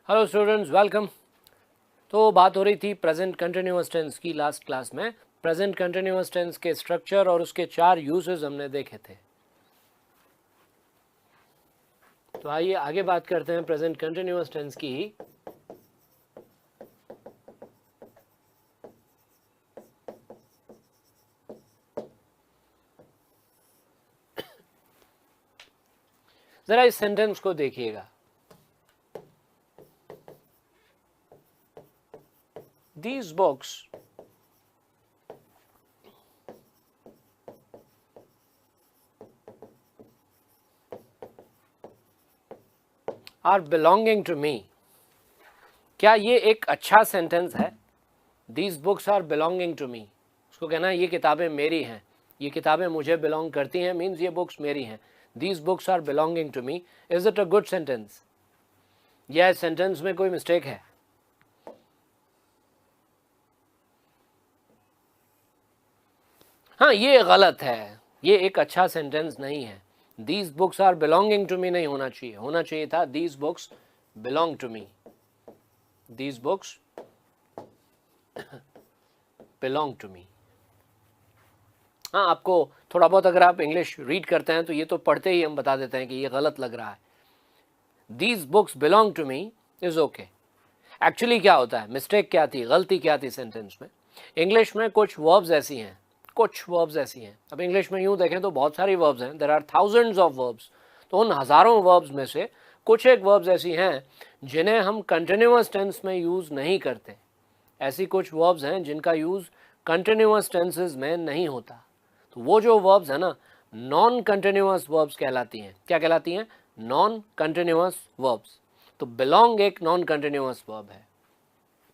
Hello students, welcome. तो बात हो रही थी प्रेजेंट कंटिन्यूअस टेंस की। लास्ट क्लास में प्रेजेंट कंटिन्यूअस टेंस के स्ट्रक्चर और उसके 4 यूजेस हमने देखे थे। तो आइए आगे बात करते हैं प्रेजेंट कंटिन्यूअस टेंस की। जरा इस सेंटेंस को देखिएगा। These books are belonging to me। क्या ये एक अच्छा सेंटेंस है? These books are belonging to me। उसको कहना है ये किताबें मेरी हैं, ये किताबें मुझे बिलोंग करती हैं, मीन्स ये बुक्स मेरी हैं। These books are belonging to me। Is it a good sentence? या इस सेंटेंस में कोई मिस्टेक है? हाँ, ये गलत है, ये एक अच्छा सेंटेंस नहीं है। These books are belonging to me नहीं होना चाहिए, होना चाहिए था These books belong to me। These books belong to me। हाँ, आपको थोड़ा बहुत अगर आप इंग्लिश रीड करते हैं तो ये तो पढ़ते ही हम बता देते हैं कि ये गलत लग रहा है। These books belong to me is okay। Actually क्या होता है, मिस्टेक क्या थी, गलती क्या थी सेंटेंस में? इंग्लिश में कुछ वर्ब्स ऐसी हैं, कुछ वर्ब्स ऐसी हैं। अब इंग्लिश में यूँ देखें तो बहुत सारी वर्ब्स हैं, there are thousands of verbs. तो उन हज़ारों वर्ब्स में से कुछ एक वर्ब्स ऐसी हैं जिन्हें हम कंटिन्यूअस टेंस में यूज़ नहीं करते। ऐसी कुछ वर्ब्स हैं जिनका यूज़ कंटिन्यूअस टेंसेस में नहीं होता। तो वो जो वर्ब्स है ना, नॉन कंटिन्यूअस वर्ब्स कहलाती हैं। क्या कहलाती हैं? Non continuous verbs. तो बिलोंग एक नॉन कंटिन्यूअस वर्ब है,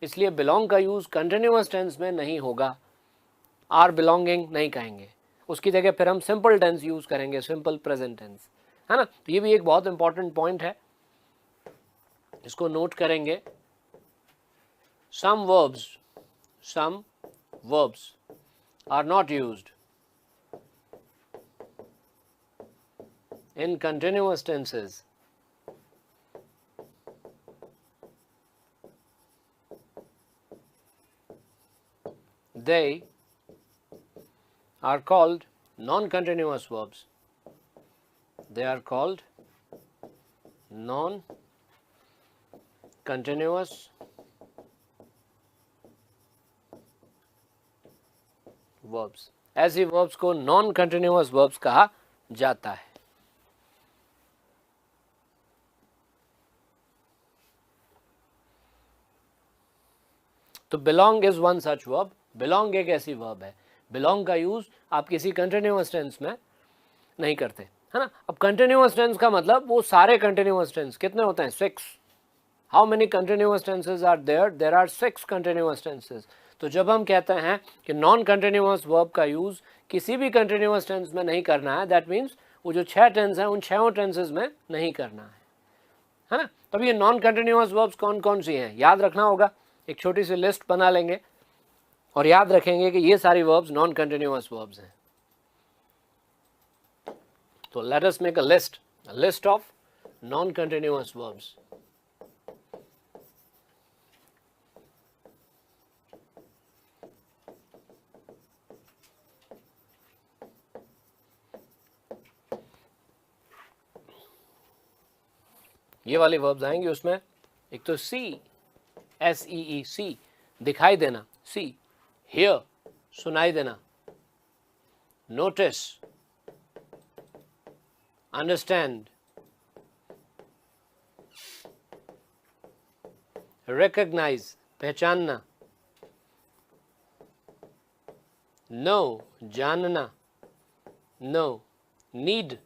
इसलिए बिलोंग का यूज़ कंटिन्यूअस टेंस में नहीं होगा। आर बिलोंगिंग नहीं कहेंगे, उसकी जगह फिर हम सिंपल टेंस यूज़ करेंगे, सिंपल प्रेजेंट टेंस, है ना। तो ये भी एक बहुत इंपॉर्टेंट पॉइंट है, इसको नोट करेंगे। Some verbs are not used in continuous tenses। They are called non-continuous verbs। They are called non-continuous verbs। ऐसी verbs को non-continuous verbs कहा जाता है। तो belong is one such verb. Belong एक ऐसी वर्ब है, बिलोंग का यूज आप किसी कंटिन्यूअस टेंस में नहीं करते, है ना। अब कंटिन्यूअस टेंस का मतलब वो सारे कंटिन्यूअस टेंस कितने होते हैं? 6। How many continuous tenses are there? There are 6 continuous tenses. तो जब हम कहते हैं कि नॉन कंटिन्यूअस वर्ब का यूज किसी भी कंटिन्यूअस टेंस में नहीं करना है, दैट मीन्स वो जो 6 टेंस हैं उन 6 टेंसेज में नहीं करना है ना। तब ये नॉन कंटिन्यूअस वर्ब्स कौन कौन सी हैं याद रखना होगा। एक छोटी सी लिस्ट बना लेंगे और याद रखेंगे कि ये सारी वर्ब्स नॉन कंटिन्यूअस वर्ब्स हैं। तो let us make a list of non continuous verbs. ये वाली वर्ब्स आएंगे उसमें। एक तो सी, SEE, सी दिखाई देना, सी। हियर सुनाई देना, नोटिस अंडरस्टैंड, रिकॉग्नाइज पहचानना, नो जानना, नो नीड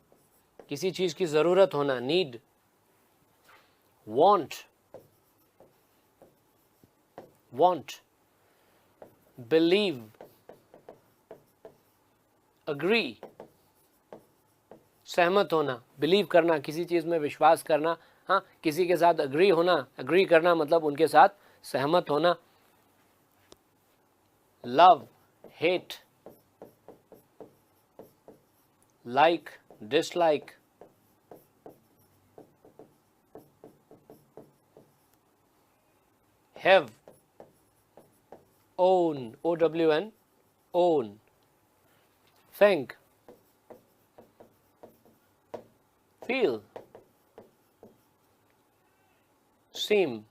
किसी चीज की जरूरत होना, नीड, want, believe, agree सहमत होना, बिलीव करना किसी चीज में विश्वास करना, हाँ किसी के साथ अग्री होना, अग्री करना मतलब उनके साथ सहमत होना, love, hate, like, dislike, have, own, O-W-N, own. Think, feel, seem,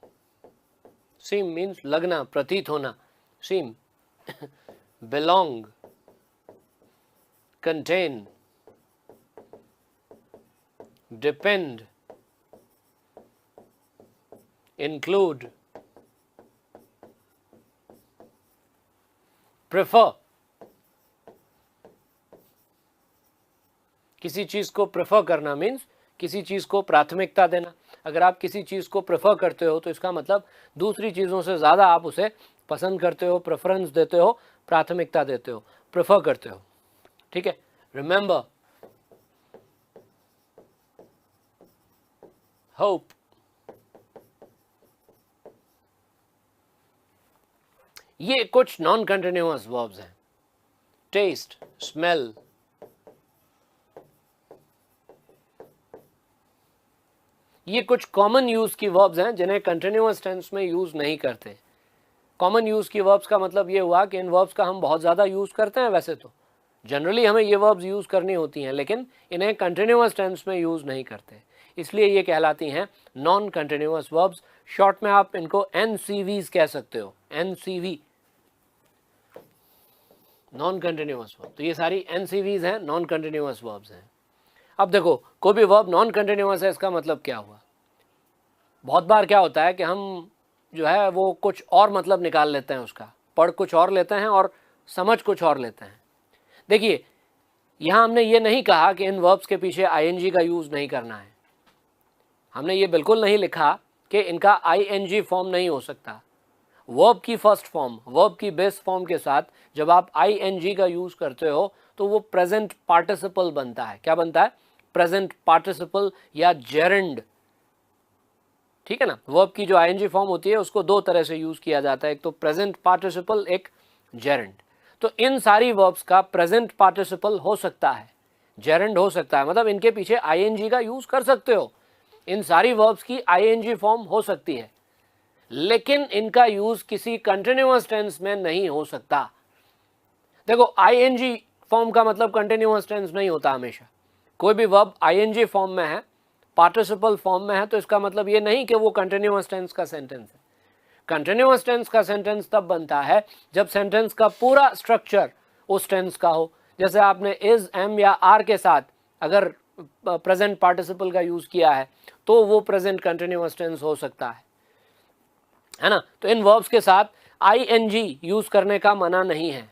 seem means लगना, प्रतीत होना, seem, belong, contain, depend, include, prefer. किसी चीज को प्रेफर करना मीन्स किसी चीज को प्राथमिकता देना। अगर आप किसी चीज को प्रेफर करते हो तो इसका मतलब दूसरी चीजों से ज्यादा आप उसे पसंद करते हो, प्रेफरेंस देते हो, प्राथमिकता देते हो, प्रेफर करते हो। ठीक है, रिमेंबर, होप, ये कुछ नॉन कंटिन्यूअस वर्ब्स हैं। टेस्ट, स्मेल, ये कुछ कॉमन यूज की वर्ब्स हैं जिन्हें कंटिन्यूअस टेंस में यूज नहीं करते। कॉमन यूज की वर्ब्स का मतलब ये हुआ कि इन वर्ब्स का हम बहुत ज़्यादा यूज करते हैं। वैसे तो जनरली हमें ये वर्ब्स यूज करनी होती हैं, लेकिन इन्हें कंटिन्यूअस टेंस में यूज नहीं करते, इसलिए ये कहलाती हैं नॉन कंटिन्यूअस वर्ब्स। शॉर्ट में आप इनको NCVs कह सकते हो, NCV, नॉन कंटिन्यूअस वर्ब। तो ये सारी NCVs हैं, नॉन कंटिन्यूअस वर्ब्स हैं। अब देखो, कोई भी वर्ब नॉन कंटिन्यूअस है, इसका मतलब क्या हुआ? बहुत बार क्या होता है कि हम जो है वो कुछ और मतलब निकाल लेते हैं उसका, पढ़ कुछ और लेते हैं और समझ कुछ और लेते हैं। देखिए, यहाँ हमने ये नहीं कहा कि इन वर्ब्स के पीछे ING का यूज़ नहीं करना है। हमने ये बिल्कुल नहीं लिखा कि इनका ING फॉर्म नहीं हो सकता। वर्ब की फर्स्ट फॉर्म, वर्ब की बेस फॉर्म के साथ जब आप ING का यूज़ करते हो तो वो प्रेजेंट पार्टिसिपल बनता है। क्या बनता है? प्रेजेंट पार्टिसिपल या जेरेंड। ठीक है ना, वर्ब की जो ING फॉर्म होती है उसको दो तरह से यूज किया जाता है, एक तो प्रेजेंट पार्टिसिपल, एक जेरेंड। तो इन सारी वर्ब्स का प्रेजेंट पार्टिसिपल हो सकता है, जेरेंड हो सकता है, मतलब इनके पीछे ING का यूज कर सकते हो। इन सारी वर्ब्स की ING फॉर्म हो सकती है, लेकिन इनका यूज किसी कंटिन्यूअस टेंस में नहीं हो सकता। देखो, ING फॉर्म का मतलब कंटिन्यूअस टेंस नहीं होता हमेशा। कोई भी वर्ब ING फॉर्म में है, पार्टिसिपल फॉर्म में है, तो इसका मतलब ये नहीं कि वो कंटिन्यूअस टेंस का सेंटेंस है। कंटिन्यूअस टेंस का सेंटेंस तब बनता है जब सेंटेंस का पूरा स्ट्रक्चर उस टेंस का हो। जैसे आपने इज, एम या आर के साथ अगर प्रेजेंट पार्टिसिपल का यूज किया है तो वो प्रेजेंट कंटिन्यूअस टेंस हो सकता है ना। तो इन वर्ब्स के साथ ING यूज करने का मना नहीं है।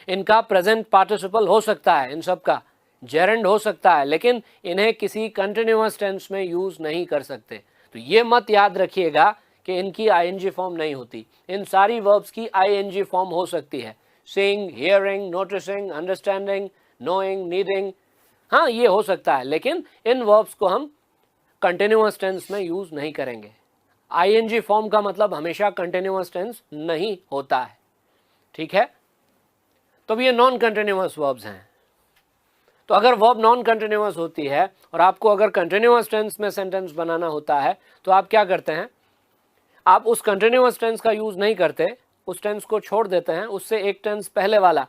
इनका प्रेजेंट पार्टिसिपल हो सकता है, इन सब का जेरेंड हो सकता है, लेकिन इन्हें किसी कंटिन्यूअस टेंस में यूज नहीं कर सकते। तो ये मत याद रखिएगा कि इनकी ING फॉर्म नहीं होती। इन सारी वर्ब्स की ING फॉर्म हो सकती है। Seeing, hearing, noticing, understanding, knowing, needing, हाँ ये हो सकता है, लेकिन इन वर्ब्स को हम कंटिन्यूअस टेंस में यूज नहीं करेंगे। ING फॉर्म का मतलब हमेशा कंटिन्यूअस टेंस नहीं होता है। ठीक है, तो ये नॉन कंटिन्यूअस वर्ब्स हैं। तो अगर वर्ब नॉन कंटिन्यूअस होती है और आपको अगर कंटिन्यूअस टेंस में सेंटेंस बनाना होता है तो आप क्या करते हैं? आप उस कंटिन्यूअस टेंस का यूज नहीं करते, उस टेंस को छोड़ देते हैं, उससे एक टेंस पहले वाला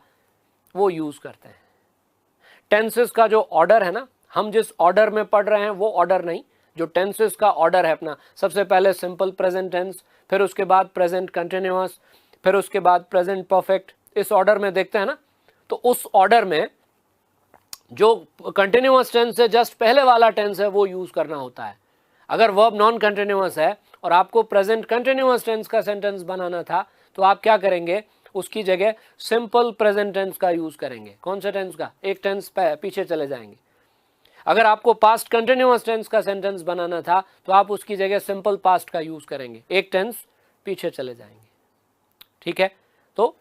वो यूज करते हैं। टेंसेस का जो ऑर्डर है ना, हम जिस ऑर्डर में पढ़ रहे हैं वो ऑर्डर नहीं, जो टेंसेस का ऑर्डर है अपना, सबसे पहले सिंपल प्रेजेंट टेंस, फिर उसके बाद प्रेजेंट कंटिन्यूअस, फिर उसके बाद प्रेजेंट परफेक्ट, इस ऑर्डर में देखते हैं ना। तो उस ऑर्डर में जो कंटिन्यूअस टेंस है, जस्ट पहले वाला टेंस है, वो यूज करना होता है। अगर वर्ब नॉन कंटिन्यूअस है और आपको प्रेजेंट कंटिन्यूअस टेंस का सेंटेंस बनाना था तो आप क्या करेंगे? उसकी जगह सिंपल प्रेजेंट टेंस का यूज करेंगे। कौन से टेंस का? एक टेंस पीछे चले जाएंगे। अगर आपको पास्ट कंटिन्यूअस टेंस का सेंटेंस बनाना था तो आप उसकी जगह सिंपल पास्ट का यूज करेंगे, एक टेंस पीछे चले जाएंगे। ठीक है, तो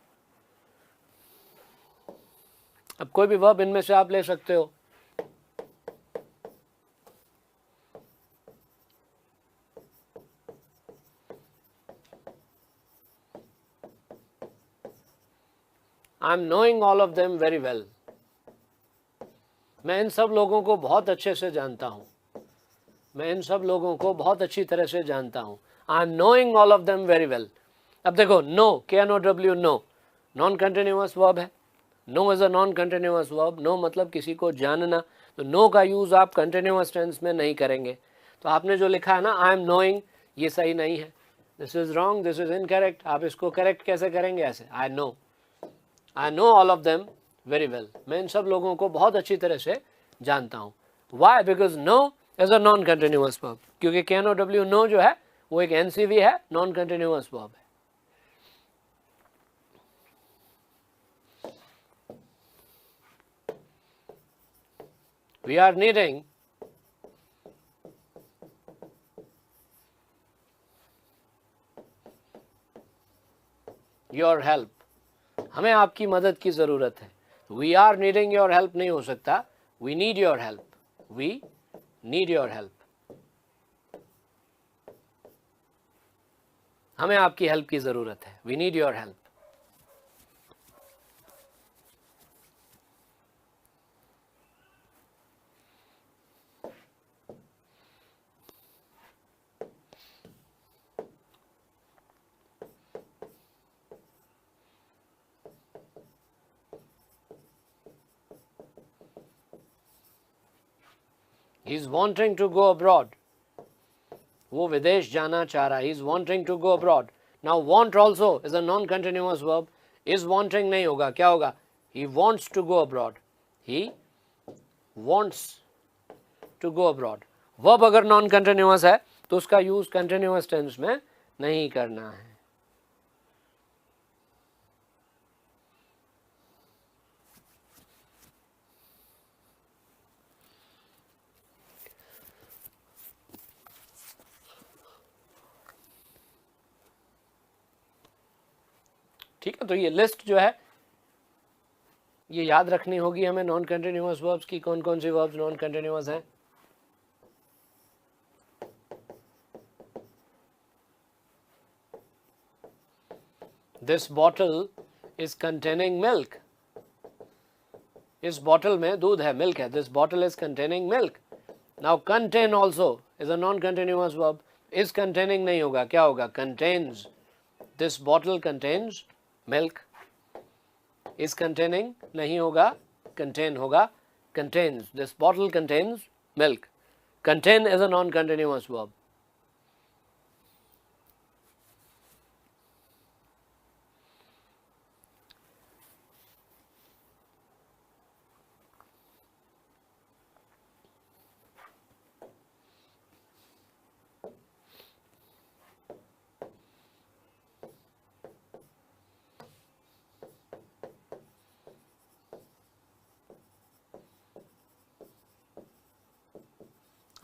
अब कोई भी वर्ब इनमें से आप ले सकते हो। आई am knowing all of them very well. मैं इन सब लोगों को बहुत अच्छे से जानता हूं। मैं इन सब लोगों को बहुत अच्छी तरह से जानता हूं। I am knowing all of them very well. अब देखो know, KNOW, know non continuous verb है. Know is a non continuous verb. Know मतलब किसी को जानना. तो नो का यूज आप कंटिन्यूअस टेंस में नहीं करेंगे. तो आपने जो लिखा है ना आई एम नोइंग, ये सही नहीं है. This is wrong, this is incorrect. आप इसको करेक्ट कैसे करेंगे? ऐसे, I know all of them very well. मैं इन सब लोगों को बहुत अच्छी तरह से जानता हूँ. Why? Because know is a non continuous verb. क्योंकि KNOW नो जो है वो एक NCV है, नॉन कंटिन्यूअस वर्ब है. We are needing your help. हमें आपकी मदद की ज़रूरत है. We are needing your help नहीं हो सकता. We need your help. We need your help. हमें आपकी हेल्प की ज़रूरत है. We need your help. He is wanting to go abroad. वो विदेश जाना चाह रहा है. He is wanting to go abroad. Now want also is a non-continuous verb. Is wanting नहीं होगा. क्या होगा? He wants to go abroad. He wants to go abroad. Verb अगर non-continuous है तो उसका use continuous tense में नहीं करना है. ठीक है. तो ये लिस्ट जो है ये याद रखनी होगी हमें नॉन कंटिन्यूअस वर्ब्स की. कौन कौन सी वर्ब्स नॉन कंटिन्यूअस हैं? This bottle is containing milk. इस बॉटल में दूध है, मिल्क है. This bottle is containing milk. Now contain also is a non continuous verb. Is containing नहीं होगा. क्या होगा? Contains. This bottle contains milk. Is containing नहीं होगा, कंटेन होगा. Contains. This bottle contains milk. Contain is a non continuous verb.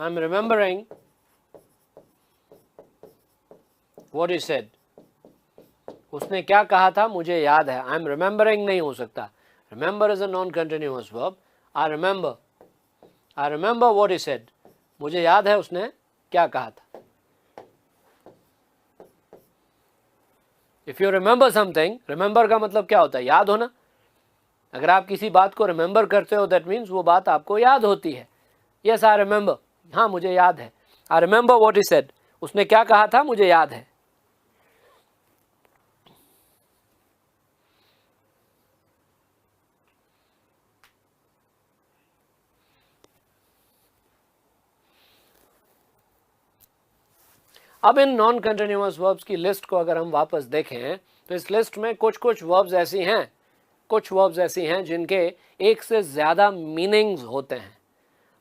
I'm remembering what he said. उसने क्या कहा था मुझे याद है. I'm remembering नहीं हो सकता. Remember is a non-continuous verb. I remember what he said. मुझे याद है उसने क्या कहा था. If you remember something, remember का मतलब क्या होता है? याद होना. अगर आप किसी बात को remember करते हो that means वो बात आपको याद होती है. Yes, I remember. हाँ मुझे याद है. I remember what he said. उसने क्या कहा था मुझे याद है. अब इन नॉन कंटिन्यूअस वर्ब्स की लिस्ट को अगर हम वापस देखें तो इस लिस्ट में कुछ वर्ब्स ऐसी हैं जिनके एक से ज़्यादा मीनिंग्स होते हैं.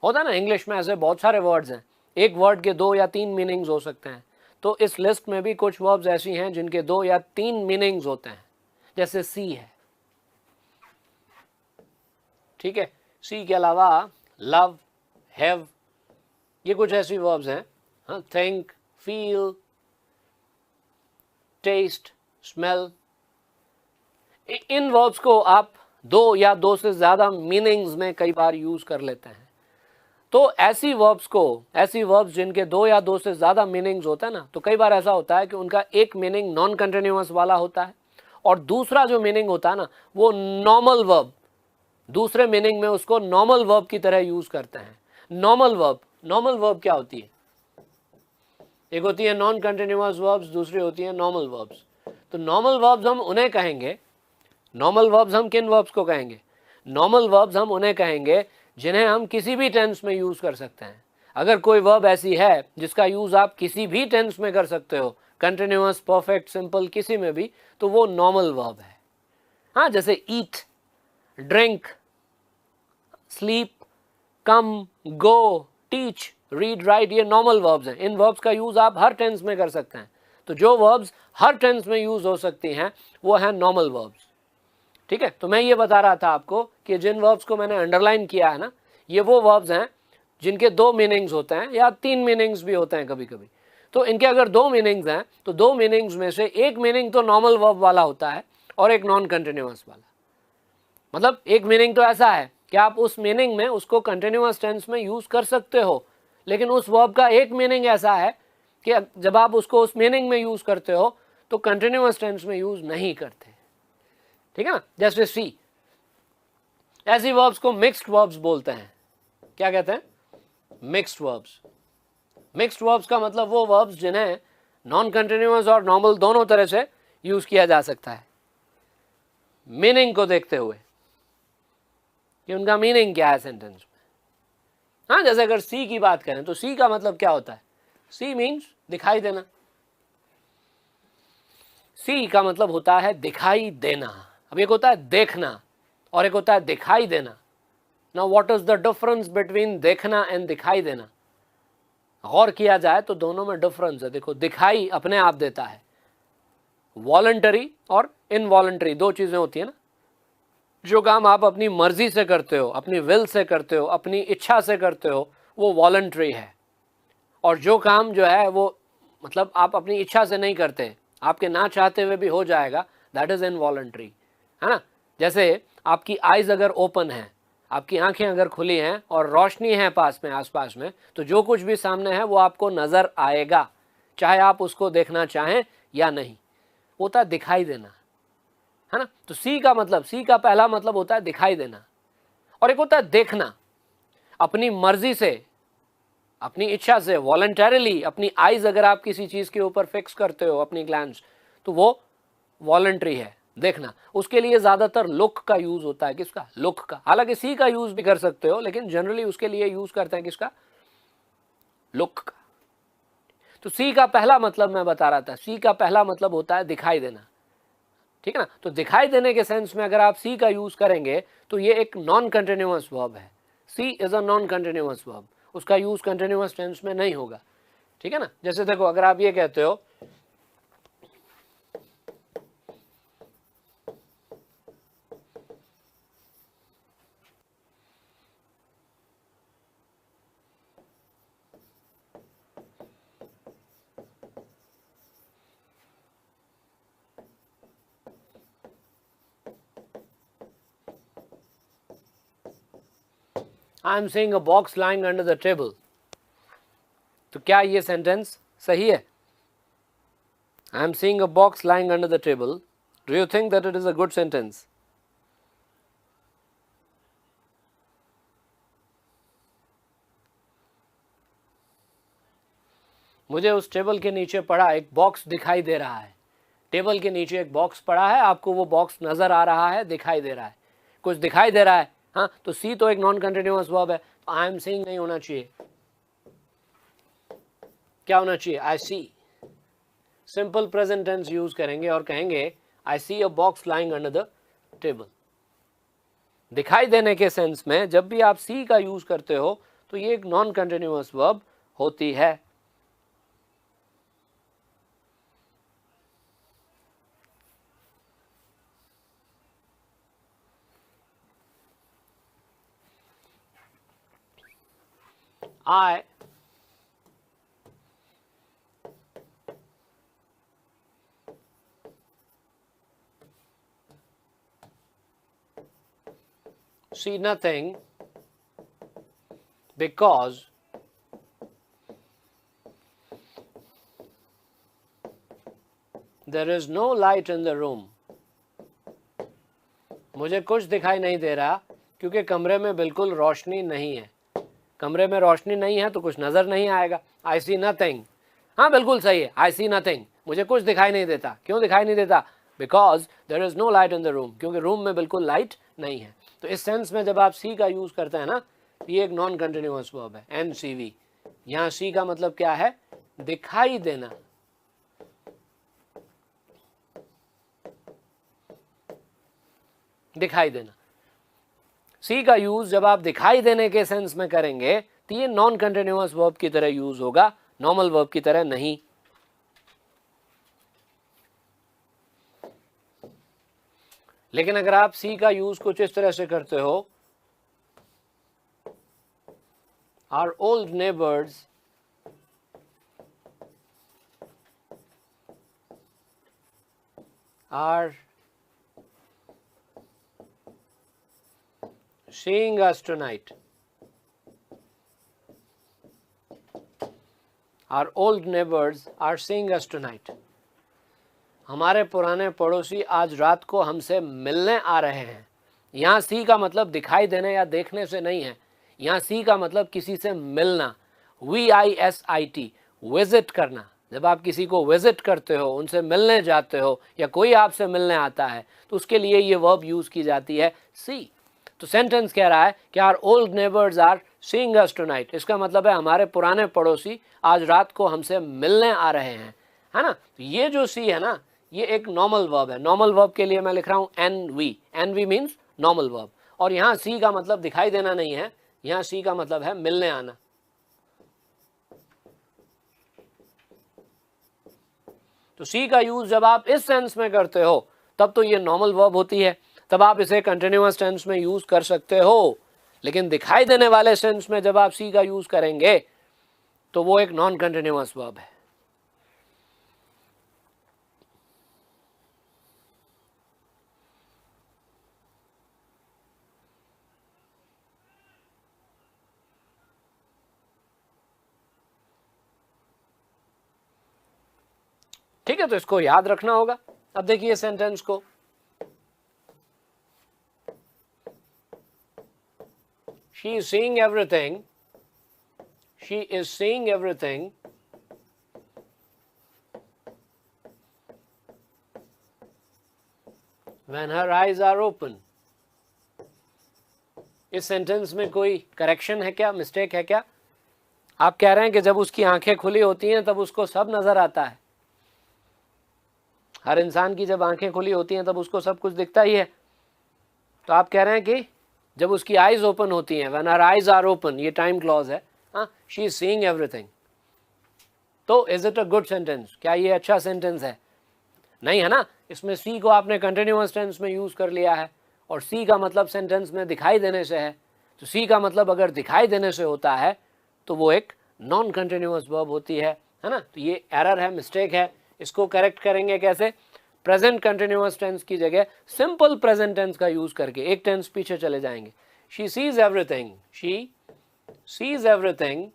होता है ना इंग्लिश में ऐसे बहुत सारे वर्ड्स हैं. एक वर्ड के 2 या 3 मीनिंग्स हो सकते हैं. तो इस लिस्ट में भी कुछ वर्ब्स ऐसी हैं जिनके 2 या 3 मीनिंग्स होते हैं. जैसे सी है. ठीक है. सी के अलावा लव, हैव, ये कुछ ऐसी वर्ब्स हैं. हाँ, थिंक, फील, टेस्ट, स्मेल. इन वर्ब्स को आप 2 या 2 से ज़्यादा मीनिंग्स में कई बार यूज कर लेते हैं. तो ऐसी वर्ब्स जिनके 2 या 2 से ज़्यादा मीनिंग्स होता है ना, तो कई बार ऐसा होता है कि उनका एक मीनिंग नॉन कंटिन्यूअस वाला होता है और दूसरा जो मीनिंग होता है ना वो नॉर्मल वर्ब. दूसरे मीनिंग में उसको नॉर्मल वर्ब की तरह यूज करते हैं. नॉर्मल वर्ब क्या होती है? एक होती है नॉन कंटिन्यूअस वर्ब्स, दूसरी होती है नॉर्मल वर्ब्स. तो नॉर्मल वर्ब्स हम उन्हें कहेंगे, नॉर्मल वर्ब्स हम किन वर्ब्स को कहेंगे? नॉर्मल वर्ब्स हम उन्हें कहेंगे जिन्हें हम किसी भी टेंस में यूज कर सकते हैं। अगर कोई वर्ब ऐसी है जिसका यूज आप किसी भी टेंस में कर सकते हो, कंटिन्यूअस, परफेक्ट, सिंपल, किसी में भी, तो वो नॉर्मल वर्ब है। हाँ, जैसे ईट, ड्रिंक, स्लीप, कम, गो, टीच, रीड, राइट, ये नॉर्मल वर्ब्स हैं। इन वर्ब्स का यूज आप हर टेंस में कर सकते हैं। तो जो वर्ब्स हर टेंस में यूज हो सकती हैं वो हैं नॉर्मल वर्ब्स। ठीक है, तो मैं ये बता रहा था आपको कि जिन वर्ब्स को मैंने अंडरलाइन किया है ना, ये वो वर्ब्स हैं जिनके दो मीनिंग्स होते हैं या तीन मीनिंग्स भी होते हैं कभी कभी। तो इनके अगर दो मीनिंग्स हैं तो दो मीनिंग्स में से एक मीनिंग तो नॉर्मल वर्ब वाला होता है और एक नॉन कंटिन्यूअस वाला। मतलब एक मीनिंग तो ऐसा है कि आप उस मीनिंग में उसको कंटिन्यूअस टेंस में यूज कर सकते हो, लेकिन उस वर्ब का एक मीनिंग ऐसा है कि जब आप उसको उस मीनिंग में यूज करते हो तो कंटिन्यूअस टेंस में यूज नहीं करते। ठीक है ना, जैसे सी, ऐसी वर्ब्स को मिक्स्ड वर्ब्स बोलते हैं। क्या कहते हैं? Mixed verbs. मिक्स्ड वर्ब्स का मतलब वो वर्ब्स जिन्हें नॉन कंटिन्यूअस और नॉर्मल दोनों तरह से यूज किया जा सकता है, मीनिंग को देखते हुए कि उनका मीनिंग क्या है सेंटेंस में। हाँ, जैसे अगर सी की बात करें तो सी का मतलब क्या होता है? सी मीन्स दिखाई देना। सी का मतलब होता है दिखाई देना। अब एक होता है देखना और एक होता है दिखाई देना। Now what is the difference between देखना एंड दिखाई देना? गौर किया जाए तो दोनों में डिफरेंस है। देखो, दिखाई अपने आप देता है, वॉलंटरी और इनवॉलंटरी दो चीजें होती है ना। जो काम आप अपनी मर्जी से करते हो, अपनी विल से करते हो, अपनी इच्छा से करते हो, वो वॉलंटरी है। और जो काम जो है वो मतलब आप अपनी इच्छा से नहीं करते, आपके ना चाहते हुए भी हो जाएगा, दैट इज इनवॉलंटरी, है ना। जैसे आपकी आईज अगर ओपन है, आपकी आंखें अगर खुली हैं और रोशनी है पास में, आसपास में, तो जो कुछ भी सामने है वो आपको नजर आएगा, चाहे आप उसको देखना चाहें या नहीं। होता है दिखाई देना, है ना। तो सी का मतलब, सी का पहला मतलब होता है दिखाई देना, और एक होता है देखना। अपनी मर्जी से, अपनी इच्छा से, वॉलंटरीली अपनी आईज अगर आप किसी चीज के ऊपर फिक्स करते हो, अपनी ग्लैंस, तो वो वॉलंटरी है, देखना। उसके लिए ज्यादातर लुक का यूज होता है। किसका? लुक का। हालांकि सी का यूज भी कर सकते हो, लेकिन जनरली उसके लिए यूज करते हैं किसका? लुक का। तो सी का पहला मतलब मैं बता रहा था, सी का पहला मतलब होता है दिखाई देना। ठीक है ना। तो दिखाई देने के सेंस में अगर आप सी का यूज करेंगे तो ये एक नॉन कंटिन्यूअस वर्ब है। See is a non continuous verb, उसका यूज कंटिन्यूअस टेंस में नहीं होगा। ठीक है ना। जैसे देखो, अगर आप ये कहते हो I am seeing a box lying under the table, तो क्या ये सेंटेंस सही है? I am seeing a box lying under the table, do you think that it is a good sentence? मुझे उस टेबल के नीचे पड़ा एक बॉक्स दिखाई दे रहा है। टेबल के नीचे एक बॉक्स पड़ा है, आपको वो बॉक्स नजर आ रहा है, दिखाई दे रहा है, कुछ दिखाई दे रहा है। हाँ, तो सी तो एक नॉन कंटिन्यूअस वर्ब है, तो आई एम सीइंग नहीं होना चाहिए। क्या होना चाहिए? I see. Simple present tense use करेंगे और कहेंगे I see a box lying under the table. दिखाई देने के सेंस में जब भी आप सी का यूज करते हो तो ये एक नॉन कंटिन्यूअस वर्ब होती है। I see nothing because there is no light in the room. मुझे कुछ दिखाई नहीं दे रहा क्योंकि कमरे में बिल्कुल रोशनी नहीं है। कमरे में रोशनी नहीं है तो कुछ नजर नहीं आएगा। आई सी नथिंग, हाँ बिल्कुल सही है, आई सी नथिंग, मुझे कुछ दिखाई नहीं देता। क्यों दिखाई नहीं देता? Because there is no light in the room, क्योंकि रूम में बिल्कुल लाइट नहीं है। तो इस सेंस में जब आप सी का यूज करते हैं ना, ये एक नॉन कंटिन्यूअस वर्ब है, NCV। यहां सी का मतलब क्या है? दिखाई देना। दिखाई देना। सी का यूज जब आप दिखाई देने के सेंस में करेंगे तो ये नॉन कंटिन्यूअस वर्ब की तरह यूज होगा, नॉर्मल वर्ब की तरह नहीं। लेकिन अगर आप सी का यूज कुछ इस तरह से करते हो, our old neighbours are seeing us tonight. Our old neighbors are seeing us tonight. हमारे पुराने पड़ोसी आज रात को हमसे मिलने आ रहे हैं। यहाँ सी का मतलब दिखाई देने या देखने से नहीं है, यहाँ सी का मतलब किसी से मिलना, VISIT, विजिट करना। जब आप किसी को विजिट करते हो, उनसे मिलने जाते हो, या कोई आपसे मिलने आता है, तो उसके लिए ये वर्ब यूज की जाती है सी। तो सेंटेंस कह रहा है कि our old neighbours are seeing us tonight. इसका मतलब है हमारे पुराने पड़ोसी आज रात को हमसे मिलने आ रहे हैं, है ना। तो ये जो सी है ना, ये एक नॉर्मल वर्ब है। नॉर्मल वर्ब के लिए मैं लिख रहा हूं NV। NV means normal verb. और यहाँ सी का मतलब दिखाई देना नहीं है, यहाँ सी का मतलब है मिलने आना। तो सी का यूज जब आप इस सेंस में करते हो तब तो ये नॉर्मल वर्ब होती है, तब आप इसे कंटिन्यूअस टेंस में यूज कर सकते हो। लेकिन दिखाई देने वाले सेंस में जब आप सी का यूज करेंगे तो वो एक नॉन कंटिन्यूअस वर्ब है। ठीक है, तो इसको याद रखना होगा। अब देखिए सेंटेंस को, she is seeing everything, she is seeing everything when her eyes are open। इस सेंटेंस में कोई करेक्शन है क्या, मिस्टेक है क्या? आप कह रहे हैं कि जब उसकी आंखें खुली होती हैं तब उसको सब नजर आता है। हर इंसान की जब आंखें खुली होती हैं तब उसको सब कुछ दिखता ही है। तो आप कह रहे हैं कि जब उसकी आईज ओपन होती हैं, when her eyes are open, ये टाइम क्लॉज है, हाँ, शी इज सीइंग एवरीथिंग। तो is it a good sentence? क्या ये अच्छा सेंटेंस है? नहीं है ना। इसमें सी को आपने कंटिन्यूअस टेंस में यूज कर लिया है, और सी का मतलब सेंटेंस में दिखाई देने से है। तो सी का मतलब अगर दिखाई देने से होता है तो वो एक नॉन कंटिन्यूअस वर्ब होती है ना। तो ये एरर है, मिस्टेक है। इसको करेक्ट करेंगे कैसे? प्रेजेंट कंटिन्यूअस टेंस की जगह सिंपल प्रेजेंट टेंस का यूज करके एक टेंस पीछे चले जाएंगे। She sees everything, she sees everything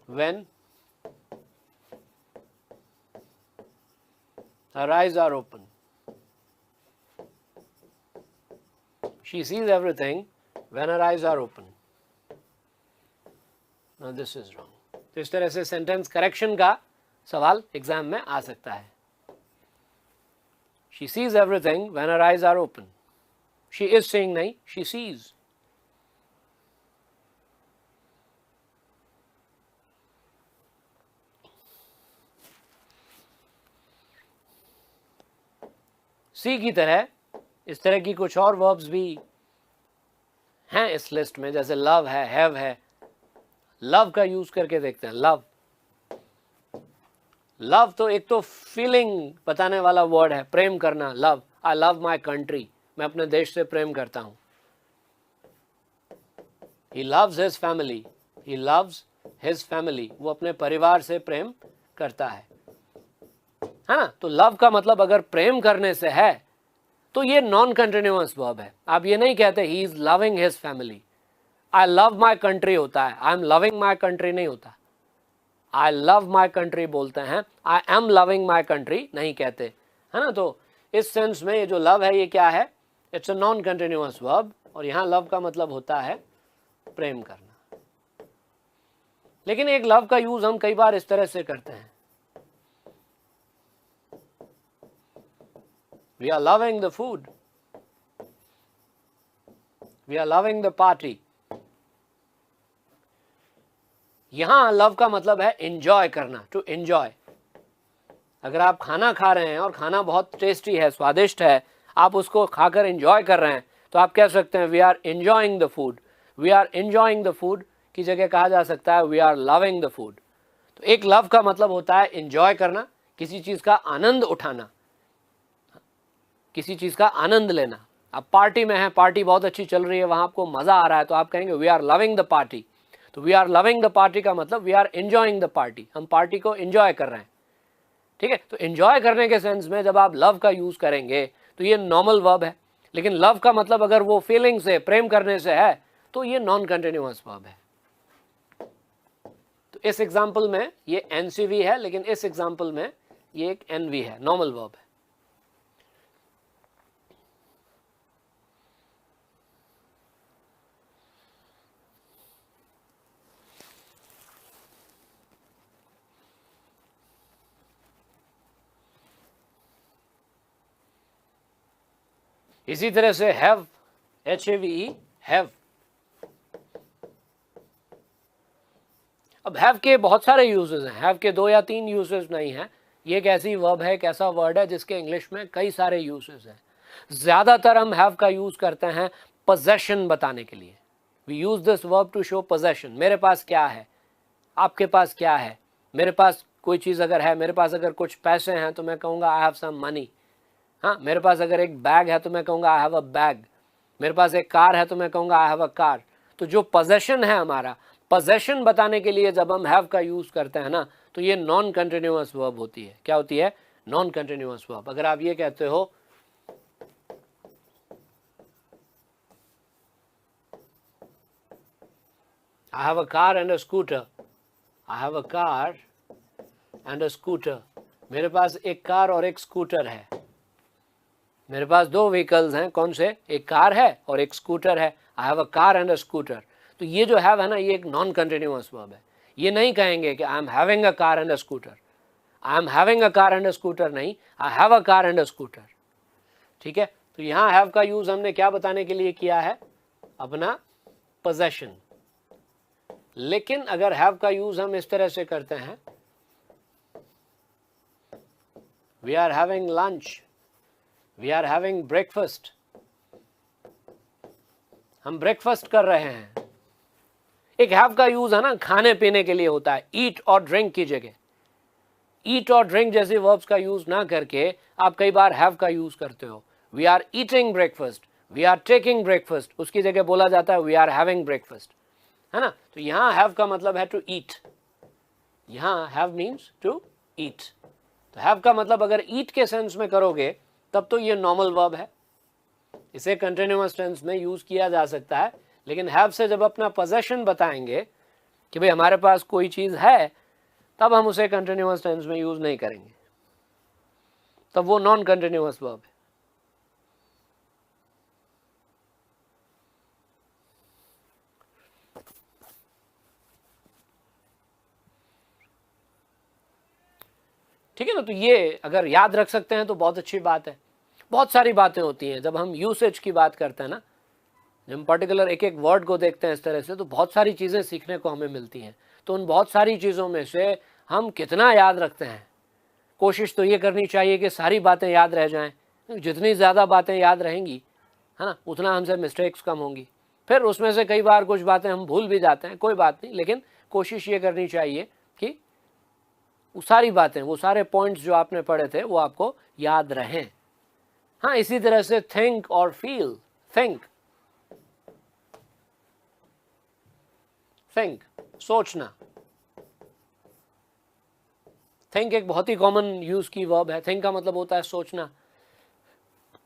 when her eyes are open। she sees everything when her eyes are open। now this is wrong। तो इस तरह से सेंटेंस करेक्शन का सवाल एग्जाम में आ सकता है। she sees everything when her eyes are open। she is seeing नहीं, she sees। सी की तरह इस तरह की कुछ और वर्ब्स भी हैं इस लिस्ट में, जैसे लव है, हैव है। लव का यूज करके देखते हैं। लव, लव तो एक तो फीलिंग बताने वाला वर्ड है, प्रेम करना। Love, I love my country, मैं अपने देश से प्रेम करता हूं। He loves his family, he loves his family, वो अपने परिवार से प्रेम करता है ना। तो लव का मतलब अगर प्रेम करने से है तो ये नॉन कंटिन्यूअस वर्ब है। आप ये नहीं कहते he is loving his family. I love my country होता है, I am loving my country नहीं होता। आई लव माई कंट्री बोलते हैं, I am loving my country नहीं कहते, है ना। तो इस सेंस में ये जो लव है ये क्या है? It's a non continuous verb, और यहाँ लव का मतलब होता है प्रेम करना। लेकिन एक लव का यूज हम कई बार इस तरह से करते हैं, we are loving the food, we are loving the party. यहां लव का मतलब है एंजॉय करना, टू एंजॉय। अगर आप खाना खा रहे हैं और खाना बहुत टेस्टी है, स्वादिष्ट है, आप उसको खाकर एंजॉय कर रहे हैं, तो आप कह सकते हैं we are enjoying the food. We are enjoying the food की जगह कहा जा सकता है we are loving the food. तो एक लव का मतलब होता है एंजॉय करना, किसी चीज का आनंद उठाना, किसी चीज का आनंद लेना। आप पार्टी में हैं, पार्टी बहुत अच्छी चल रही है, वहां आपको मजा आ रहा है, तो आप कहेंगे we are loving the party. तो we are loving the party का मतलब we are enjoying the party, हम पार्टी को एंजॉय कर रहे हैं। ठीक है, तो एंजॉय करने के सेंस में जब आप लव का यूज करेंगे तो ये नॉर्मल वर्ब है। लेकिन लव का मतलब अगर वो फीलिंग से, प्रेम करने से है, तो ये नॉन कंटिन्यूअस वर्ब है। तो इस एग्जांपल में ये एनसीवी है, लेकिन इस एग्जांपल में ये एक एनवी है, नॉर्मल वर्ब है। इसी तरह से हैव, HAVE, हैव। अब हैव के बहुत सारे यूजेस हैं, हैव के 2 या 3 यूजेस नहीं हैं। ये एक ऐसी वर्ब है, एक ऐसा वर्ड है जिसके इंग्लिश में कई सारे यूजेस हैं। ज्यादातर हम हैव का यूज करते हैं पोजेशन बताने के लिए। We use this verb to show possession. मेरे पास क्या है, आपके पास क्या है। मेरे पास कोई चीज अगर है, मेरे पास अगर कुछ पैसे हैं तो मैं कहूंगा आई हैव सम मनी। हाँ, मेरे पास अगर एक बैग है तो मैं कहूंगा आई हैव अ बैग। मेरे पास एक कार है तो मैं कहूंगा आई हैव अ कार। तो जो पोजेशन है हमारा, पोजेशन बताने के लिए जब हम हैव का यूज करते हैं ना, तो ये नॉन कंटिन्यूअस वर्ब होती है। क्या होती है? Non continuous verb. अगर आप ये कहते हो आई have a car and a scooter, I have a car and a scooter, मेरे पास एक कार और एक स्कूटर है। मेरे पास 2 व्हीकल्स हैं, कौन से? एक कार है और एक स्कूटर है। आई have a car and a scooter. तो ये जो हैव है ना, ये एक नॉन कंटिन्यूअस वर्ब है। ये नहीं कहेंगे कि I am having a car and a scooter. I am having a car and a scooter नहीं, I have a car and a scooter. ठीक है, तो यहां हैव का यूज हमने क्या बताने के लिए किया है? अपना पोजेशन। लेकिन अगर हैव का यूज हम इस तरह से करते हैं, we are having lunch, we are having breakfast, हम ब्रेकफास्ट कर रहे हैं। एक हैव का यूज है ना, खाने पीने के लिए होता है, ईट और ड्रिंक की जगह। ईट और ड्रिंक जैसे वर्ब्स का यूज ना करके आप कई बार हैव का यूज करते हो। We are eating breakfast, we are taking breakfast, उसकी जगह बोला जाता है वी आर हैविंग ब्रेकफास्ट, है ना। तो यहां हैव का मतलब है टू ईट, यहां हैव मीन्स टू ईट। तो हैव का मतलब अगर ईट के सेंस में करोगे तब तो ये नॉर्मल वर्ब है, इसे कंटिन्यूअस टेंस में यूज किया जा सकता है। लेकिन हैव से जब अपना पोजेशन बताएंगे कि भाई हमारे पास कोई चीज है, तब हम उसे कंटिन्यूअस टेंस में यूज नहीं करेंगे, तब वो नॉन कंटिन्यूअस वर्ब है। ठीक है ना, तो ये अगर याद रख सकते हैं तो बहुत अच्छी बात है। बहुत सारी बातें होती हैं जब हम यूसेज की बात करते हैं ना, जब हम पर्टिकुलर एक एक वर्ड को देखते हैं इस तरह से, तो बहुत सारी चीज़ें सीखने को हमें मिलती हैं। तो उन बहुत सारी चीज़ों में से हम कितना याद रखते हैं, कोशिश तो ये करनी चाहिए कि सारी बातें याद रह जाएं। जितनी ज़्यादा बातें याद रहेंगी, है ना, उतना हमसे मिस्टेक्स कम होंगी। फिर उसमें से कई बार कुछ बातें हम भूल भी जाते हैं, कोई बात नहीं, लेकिन कोशिश ये करनी चाहिए कि वो सारी बातें, वो सारे पॉइंट्स जो आपने पढ़े थे वो आपको याद रहें। हाँ, इसी तरह से थिंक और फील। थिंक सोचना। थिंक एक बहुत ही कॉमन यूज की वर्ब है। थिंक का मतलब होता है सोचना।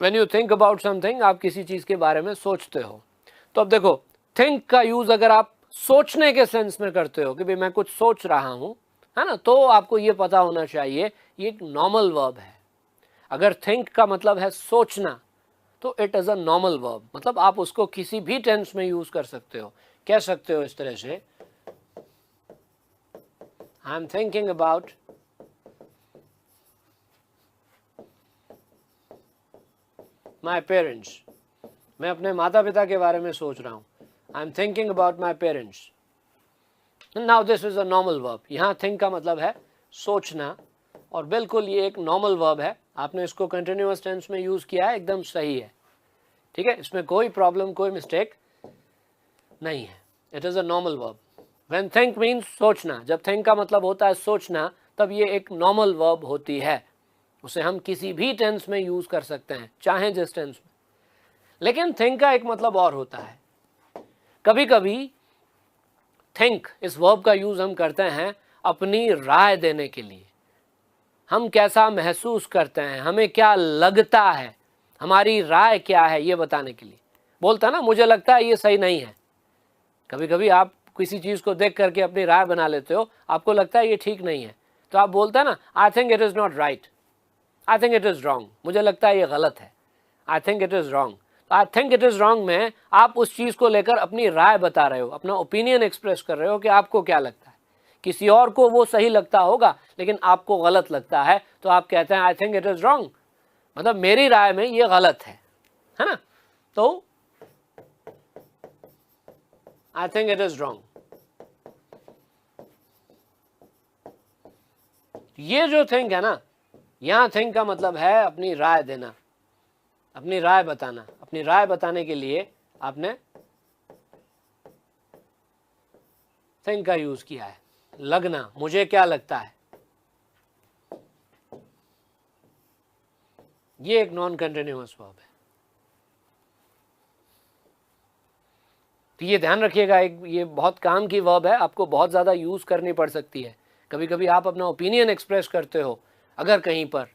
When you think about something, आप किसी चीज के बारे में सोचते हो। तो अब देखो, थिंक का यूज अगर आप सोचने के सेंस में करते हो कि भाई मैं कुछ सोच रहा हूं, है ना, तो आपको ये पता होना चाहिए ये एक नॉर्मल वर्ब है। अगर थिंक का मतलब है सोचना, तो it is a normal verb, मतलब आप उसको किसी भी टेंस में यूज कर सकते हो। कह सकते हो इस तरह से, आई am thinking about my parents, मैं अपने माता पिता के बारे में सोच रहा हूँ. आई am thinking about my parents. Now this is a normal verb. यहाँ थिंक का मतलब है सोचना, और बिल्कुल ये एक नॉर्मल वर्ब है. आपने इसको कंटिन्यूअस टेंस में यूज किया है, एकदम सही है. ठीक है, इसमें कोई प्रॉब्लम, कोई मिस्टेक नहीं है. It is a normal verb. When think means सोचना. जब थिंक का मतलब होता है सोचना, तब ये एक नॉर्मल वर्ब होती है. उसे हम किसी भी टेंस में यूज कर सकते हैं, चाहे जिस टेंस में. लेकिन थिंक का एक मतलब और होता है. कभी कभी थिंक इस वर्ब का यूज हम करते हैं अपनी राय देने के लिए. हम कैसा महसूस करते हैं, हमें क्या लगता है, हमारी राय क्या है, ये बताने के लिए. बोलता ना, मुझे लगता है ये सही नहीं है. कभी कभी आप किसी चीज को देख करके अपनी राय बना लेते हो, आपको लगता है ये ठीक नहीं है, तो आप बोलते हैं ना, I think it is not right, I think it is wrong, मुझे लगता है ये गलत है, I think it is wrong. I think it is wrong में आप उस चीज को लेकर अपनी राय बता रहे हो, अपना ओपिनियन एक्सप्रेस कर रहे हो कि आपको क्या लगता है. किसी और को वो सही लगता होगा, लेकिन आपको गलत लगता है, तो आप कहते हैं I think it is wrong, मतलब मेरी राय में ये गलत है ना. तो I think it is wrong. ये जो थिंक है ना, यहां थिंक का मतलब है अपनी राय देना, अपनी राय बताना. अपनी राय बताने के लिए आपने थिंक का यूज किया है. लगना, मुझे क्या लगता है, ये एक नॉन कंटिन्यूअस वर्ब है. तो ये ध्यान रखिएगा, एक ये बहुत काम की वर्ब है, आपको बहुत ज़्यादा यूज़ करनी पड़ सकती है. कभी कभी आप अपना ओपिनियन एक्सप्रेस करते हो अगर कहीं पर,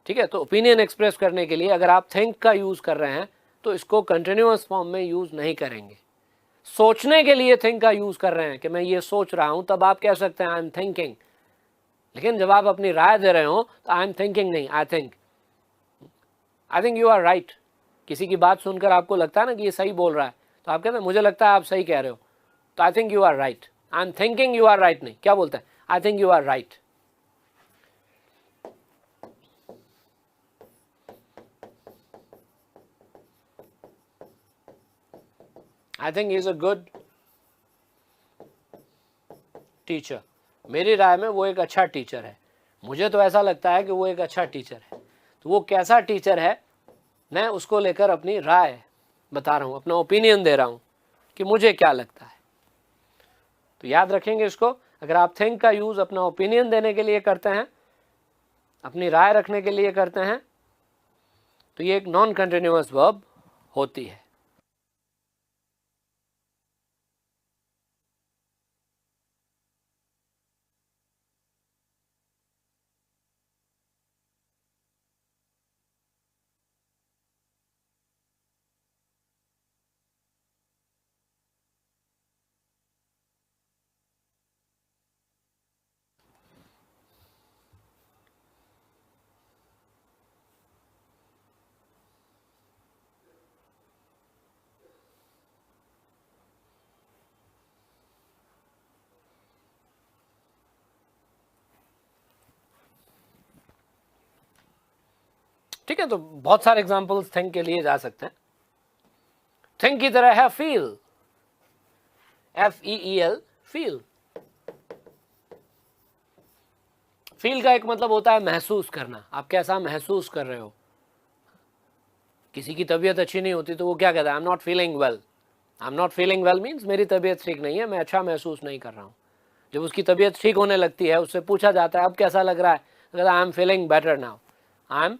ठीक है, तो ओपिनियन एक्सप्रेस करने के लिए अगर आप थिंक का यूज़ कर रहे हैं, तो इसको कंटिन्यूअस फॉर्म में यूज़ नहीं करेंगे. सोचने के लिए थिंक का यूज़ कर रहे हैं कि मैं ये सोच रहा हूँ, तब आप कह सकते हैं आई एम थिंकिंग. लेकिन जब आप अपनी राय दे रहे हो, तो आई एम थिंकिंग नहीं, I think you are right. किसी की बात सुनकर आपको लगता है ना कि ये सही बोल रहा है, तो आप कहते हैं मुझे लगता है आप सही कह रहे हो, तो I think you are right. I am thinking you are right नहीं, क्या बोलते हैं, I think you are right. I think he is a good teacher. मेरी राय में वो एक अच्छा टीचर है. मुझे तो ऐसा लगता है कि वो एक अच्छा टीचर है. तो वो कैसा टीचर है, मैं उसको लेकर अपनी राय बता रहा हूँ, अपना ओपिनियन दे रहा हूँ कि मुझे क्या लगता है. तो याद रखेंगे इसको. अगर आप थिंक का यूज़ अपना ओपिनियन देने के लिए करते हैं, अपनी राय रखने के लिए करते हैं, तो ये एक नॉन कंटिन्यूअस वर्ब होती है. ठीक है, तो बहुत सारे एग्जांपल्स थिंक के लिए जा सकते हैं. थिंक की तरह है फील, FEEL, फील. फील का एक मतलब होता है महसूस करना. आप कैसा महसूस कर रहे हो. किसी की तबीयत अच्छी नहीं होती तो वो क्या कहता है, I am not feeling well. I am not feeling well means मेरी तबीयत ठीक नहीं है, मैं अच्छा महसूस नहीं कर रहा हूँ. जब उसकी तबीयत ठीक होने लगती है, उससे पूछा जाता है अब कैसा लग रहा है, तो कहता है I am feeling better now. I am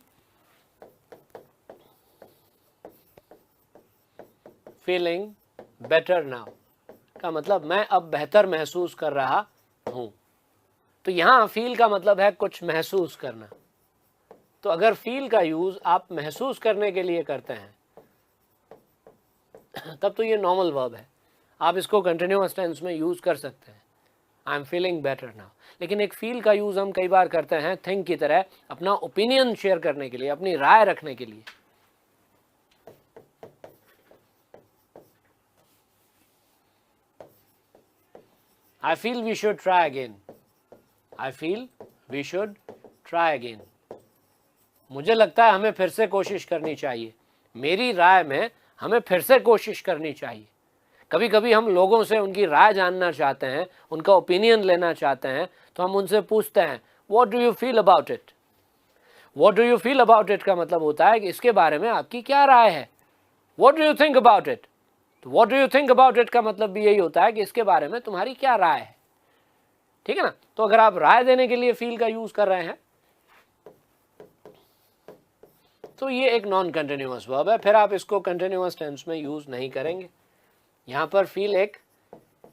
feeling better now का मतलब मैं अब बेहतर महसूस कर रहा हूँ. तो यहाँ फील का मतलब है कुछ महसूस करना. तो अगर फील का यूज आप महसूस करने के लिए करते हैं, तब तो ये नॉर्मल वर्ब है. आप इसको कंटिन्यूअस टेंस में यूज कर सकते हैं, I am feeling better now. लेकिन एक फील का यूज हम कई बार करते हैं थिंक की तरह, अपना ओपिनियन शेयर करने के लिए, अपनी राय रखने के लिए. I feel we should try again. I feel we should try again. मुझे लगता है हमें फिर से कोशिश करनी चाहिए, मेरी राय में हमें फिर से कोशिश करनी चाहिए। कभी कभी हम लोगों से उनकी राय जानना चाहते हैं, उनका ओपिनियन लेना चाहते हैं, तो हम उनसे पूछते हैं what do you feel about it. What do you feel about it का मतलब होता है कि इसके बारे में आपकी क्या राय है। What do you think about it, तो what do you think about it का मतलब भी यही होता है कि इसके बारे में तुम्हारी क्या राय है। ठीक है ना। तो अगर आप राय देने के लिए फील का यूज कर रहे हैं तो ये एक नॉन कंटिन्यूअस वर्ब है, फिर आप इसको कंटिन्यूअस टेंस में यूज नहीं करेंगे। यहां पर फील एक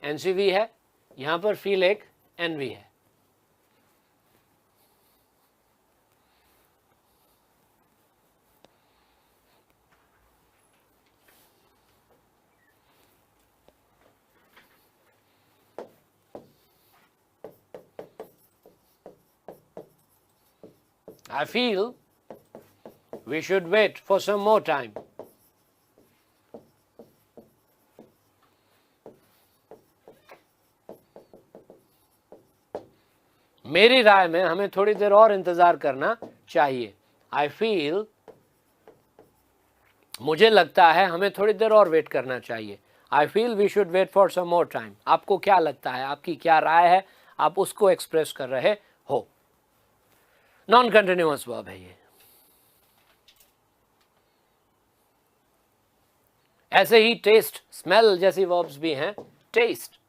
एनसीवी है, यहां पर फील एक एनवी है। I feel we should wait for some more time. मेरी राय में हमें थोड़ी देर और इंतजार करना चाहिए। I feel, मुझे लगता है हमें थोड़ी देर और वेट करना चाहिए। I feel we should wait for some more time. आपको क्या लगता है, आपकी क्या राय है, आप उसको एक्सप्रेस कर रहे हो। नॉन कंटिन्यूअस वर्ब है ये। ऐसे ही टेस्ट, स्मेल जैसी वर्ब्स भी हैं। टेस्ट,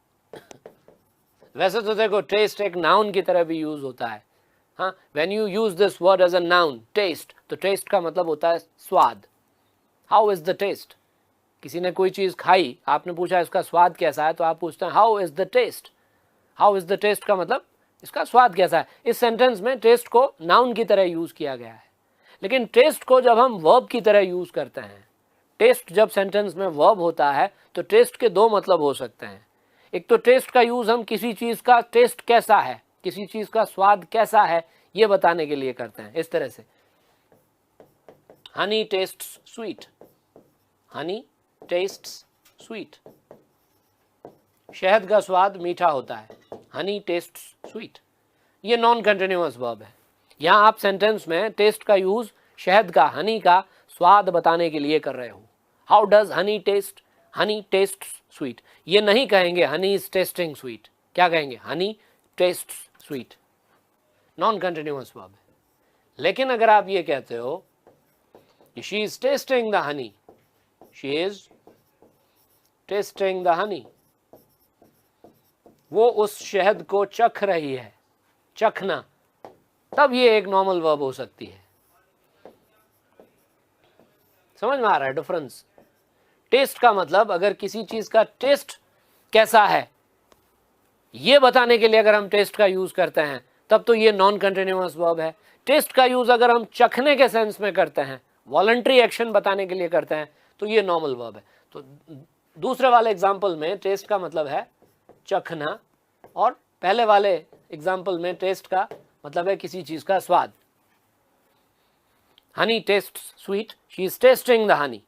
वैसे तो देखो टेस्ट एक नाउन की तरह भी यूज होता है। हाँ, when you use this word as a noun taste, तो टेस्ट का मतलब होता है स्वाद। हाउ इज द टेस्ट, किसी ने कोई चीज खाई, आपने पूछा इसका स्वाद कैसा है, तो आप पूछते हैं how is the taste. How is the taste का मतलब इसका स्वाद कैसा है। इस सेंटेंस में टेस्ट को नाउन की तरह यूज किया गया है, लेकिन टेस्ट को जब हम वर्ब की तरह यूज करते हैं, टेस्ट जब सेंटेंस में वर्ब होता है तो टेस्ट के दो मतलब हो सकते हैं। एक तो टेस्ट का यूज हम किसी चीज का टेस्ट कैसा है, किसी चीज का स्वाद कैसा है, ये बताने के लिए करते हैं। इस तरह से Honey tests sweet, Honey tests sweet, शहद का स्वाद मीठा होता है। हनी टेस्ट्स स्वीट, ये नॉन कंटिन्यूअस वर्ब है। यहां आप सेंटेंस में टेस्ट का यूज शहद का, हनी का स्वाद बताने के लिए कर रहे हो। How does honey taste, honey taste sweet. ये नहीं कहेंगे हनी इज टेस्टिंग स्वीट, क्या कहेंगे, honey taste sweet. Non continuous verb है। लेकिन अगर आप ये कहते हो she is tasting the honey, she is tasting the honey, वो उस शहद को चख रही है, चखना, तब ये एक नॉर्मल वर्ब हो सकती है। समझ में आ रहा है डिफरेंस। टेस्ट का मतलब अगर किसी चीज का टेस्ट कैसा है ये बताने के लिए अगर हम टेस्ट का यूज करते हैं तब तो ये नॉन कंटिन्यूअस वर्ब है। टेस्ट का यूज अगर हम चखने के सेंस में करते हैं, वॉलंटरी एक्शन बताने के लिए करते हैं, तो ये नॉर्मल वर्ब है। तो दूसरे वाले एग्जाम्पल में टेस्ट का मतलब है चखना, और पहले वाले एग्जाम्पल में टेस्ट का मतलब है किसी चीज का स्वाद। Honey taste sweet, she is tasting the honey.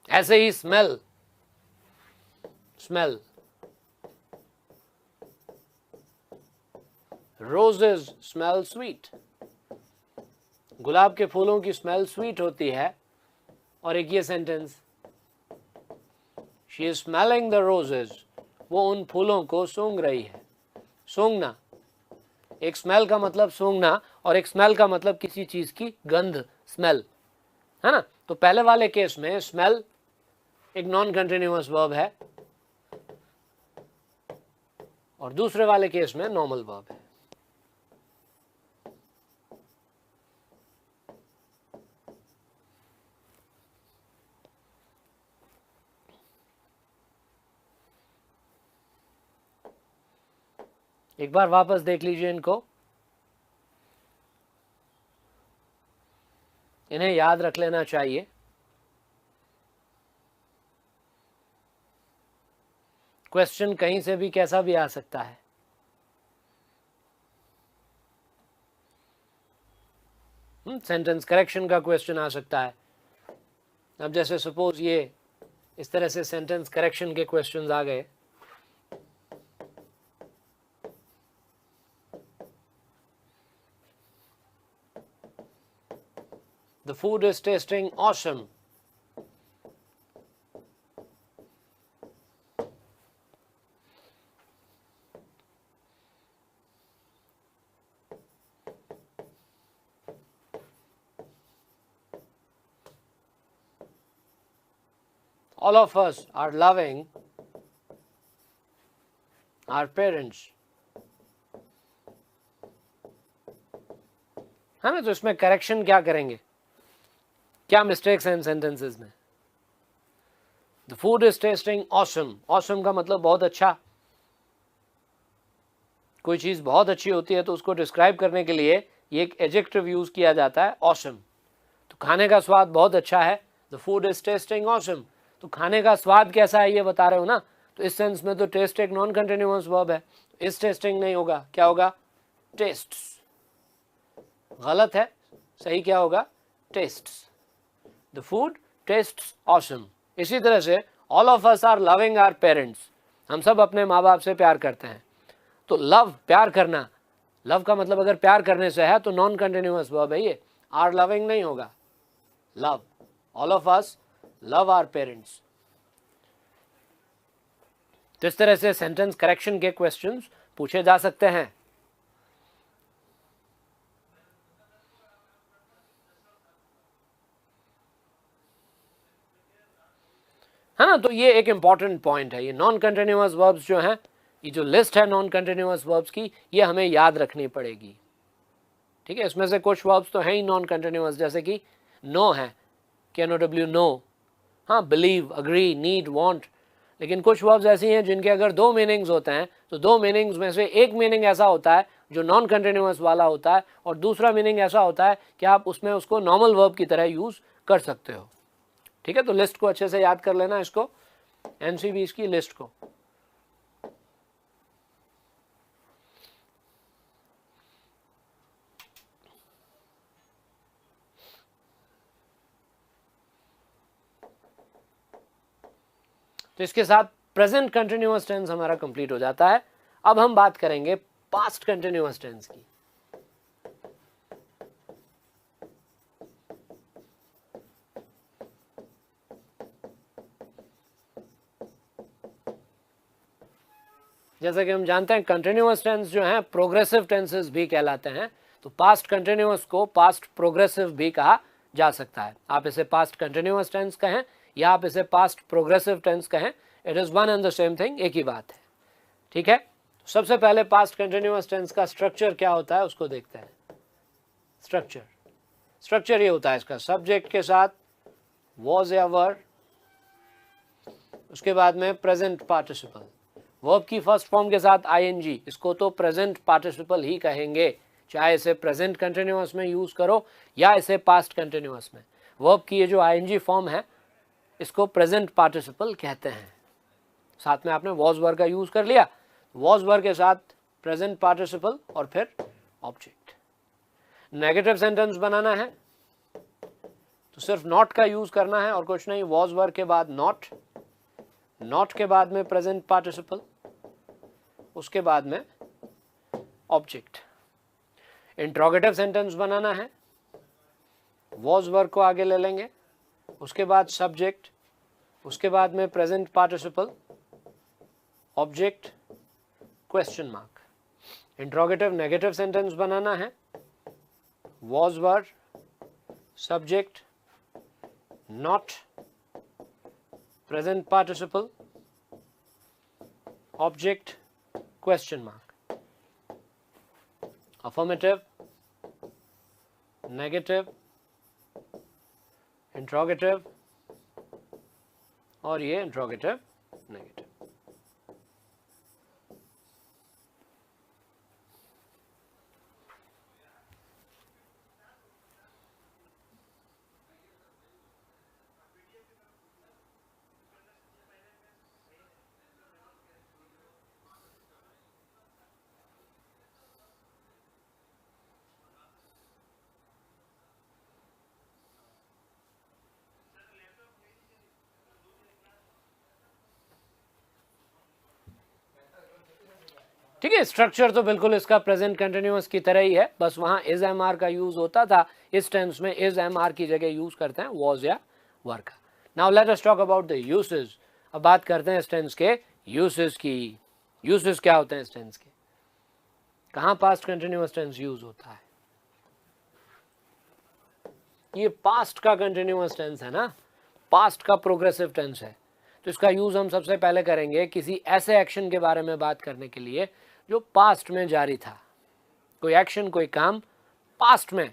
ऐसे ही smell, smell, roses smell sweet, गुलाब के फूलों की स्मेल स्वीट होती है। और एक ये sentence, she is smelling the roses, वो उन फूलों को सूंघ रही है। सूंघना, एक स्मेल का मतलब सूंघना और एक स्मेल का मतलब किसी चीज की गंध, स्मेल, है ना। तो पहले वाले केस में स्मेल एक नॉन कंटिन्यूअस वर्ब है और दूसरे वाले केस में नॉर्मल वर्ब है। एक बार वापस देख लीजिए इनको, इन्हें याद रख लेना चाहिए। क्वेश्चन कहीं से भी कैसा भी आ सकता है। सेंटेंस करेक्शन का क्वेश्चन आ सकता है। अब जैसे सपोज ये इस तरह से सेंटेंस करेक्शन के क्वेश्चंस आ गए। The food is tasting awesome. All of us are loving our parents. है ना? तो इसमें करेक्शन क्या करेंगे, क्या मिस्टेक्स हैं इन सेंटेंसेस में? The food is testing awesome. Awesome का मतलब बहुत अच्छा। कोई चीज बहुत अच्छी होती है तो उसको डिस्क्राइब करने के लिए ये एक एडजेक्टिव यूज किया जाता है, ऑसम। तो खाने का स्वाद बहुत अच्छा है, the food is testing awesome. तो खाने का स्वाद कैसा है ये बता रहे हो ना, तो इस सेंस में तो टेस्ट एक नॉन कंटिन्यूअस वर्ब है, इस टेस्टिंग नहीं होगा, क्या होगा? टेस्ट। गलत है, सही क्या होगा? Taste. The food tastes awesome. इसी तरह से all of us are loving our parents. हम सब अपने माँ बाप से प्यार करते हैं। तो लव, प्यार करना, लव का मतलब अगर प्यार करने से है तो नॉन कंटिन्यूअस वर्ब है ये, आर लविंग नहीं होगा, love. All of us love our parents. तो इस तरह से सेंटेंस करेक्शन के क्वेश्चंस पूछे जा सकते हैं। है ना? तो ये एक इंपॉर्टेंट पॉइंट है। ये नॉन कंटिन्यूअस वर्ब्स जो हैं, ये जो लिस्ट है नॉन कंटिन्यूअस वर्ब्स की, ये हमें याद रखनी पड़ेगी। ठीक है, इसमें से कुछ वर्ब्स तो हैं ही नॉन कंटिन्यूअस, जैसे कि नो है, KNOW, नो। हाँ, बिलीव, अग्री, नीड, वांट। लेकिन कुछ वर्ब्स ऐसी हैं जिनके अगर दो मीनिंग्स होते हैं तो दो मीनिंग्स में से एक मीनिंग ऐसा होता है जो नॉन कंटिन्यूअस वाला होता है, और दूसरा मीनिंग ऐसा होता है कि आप उसमें उसको नॉर्मल वर्ब की तरह यूज कर सकते हो। ठीक है, तो लिस्ट को अच्छे से याद कर लेना, इसको, NCBs की लिस्ट को। तो इसके साथ प्रेजेंट कंटिन्यूअस टेंस हमारा कंप्लीट हो जाता है। अब हम बात करेंगे पास्ट कंटिन्यूअस टेंस की। जैसा कि हम जानते हैं कंटिन्यूअस टेंस जो है प्रोग्रेसिव टेंसेस भी कहलाते हैं। तो पास्ट कंटिन्यूअस को पास्ट प्रोग्रेसिव भी कहा जा सकता है। आप इसे पास्ट कंटिन्यूअस टेंस कहें या आप इसे पास्ट प्रोग्रेसिव टेंस कहें, it is one and the same thing, एक ही बात है। ठीक है, सबसे पहले पास्ट कंटिन्यूअस टेंस का स्ट्रक्चर क्या होता है उसको देखते हैं। स्ट्रक्चर ये होता है इसका, सब्जेक्ट के साथ वॉज या वर, उसके बाद में प्रेजेंट पार्टिसिपल, वर्ब की फर्स्ट फॉर्म के साथ ING, इसको तो प्रेजेंट पार्टिसिपल ही कहेंगे, चाहे इसे प्रेजेंट कंटिन्यूअस में यूज करो या इसे पास्ट कंटिन्यूअस में। वर्ब की ये जो ING फॉर्म है इसको प्रेजेंट पार्टिसिपल कहते हैं। साथ में आपने वॉज वर का यूज कर लिया, वॉज वर के साथ प्रेजेंट पार्टिसिपल और फिर ऑब्जेक्ट। नेगेटिव सेंटेंस बनाना है तो सिर्फ नॉट का यूज करना है और कुछ नहीं। वॉज वर के बाद नॉट, नॉट के बाद में प्रेजेंट पार्टिसिपल, उसके बाद में ऑब्जेक्ट। इंट्रोगेटिव सेंटेंस बनाना है, वॉज वर को आगे ले लेंगे, उसके बाद सब्जेक्ट, उसके बाद में present participle, object, question mark. Interrogative negative sentence बनाना है, was were, subject, not, present participle, object, question mark. Affirmative, negative, interrogative और ये इंट्रोगेटिव नेगेटिव। ठीक है, स्ट्रक्चर तो बिल्कुल इसका प्रेजेंट कंटिन्यूअस की तरह ही है, बस वहाँ इज एम आर का यूज होता था, इस टेंस में इज एम आर की जगह यूज करते हैं वॉज या वर का। Now let us talk about the usage. अब बात करते हैं इस टेंस के यूसेज की। यूसेज क्या होते हैं इस टेंस के, कहाँ पास्ट कंटिन्यूअस टेंस यूज होता है? ये पास्ट का कंटिन्यूअस टेंस है ना, पास्ट का प्रोग्रेसिव टेंस है, तो इसका यूज हम सबसे पहले करेंगे किसी ऐसे एक्शन के बारे में बात करने के लिए जो पास्ट में जारी था। कोई एक्शन, कोई काम पास्ट में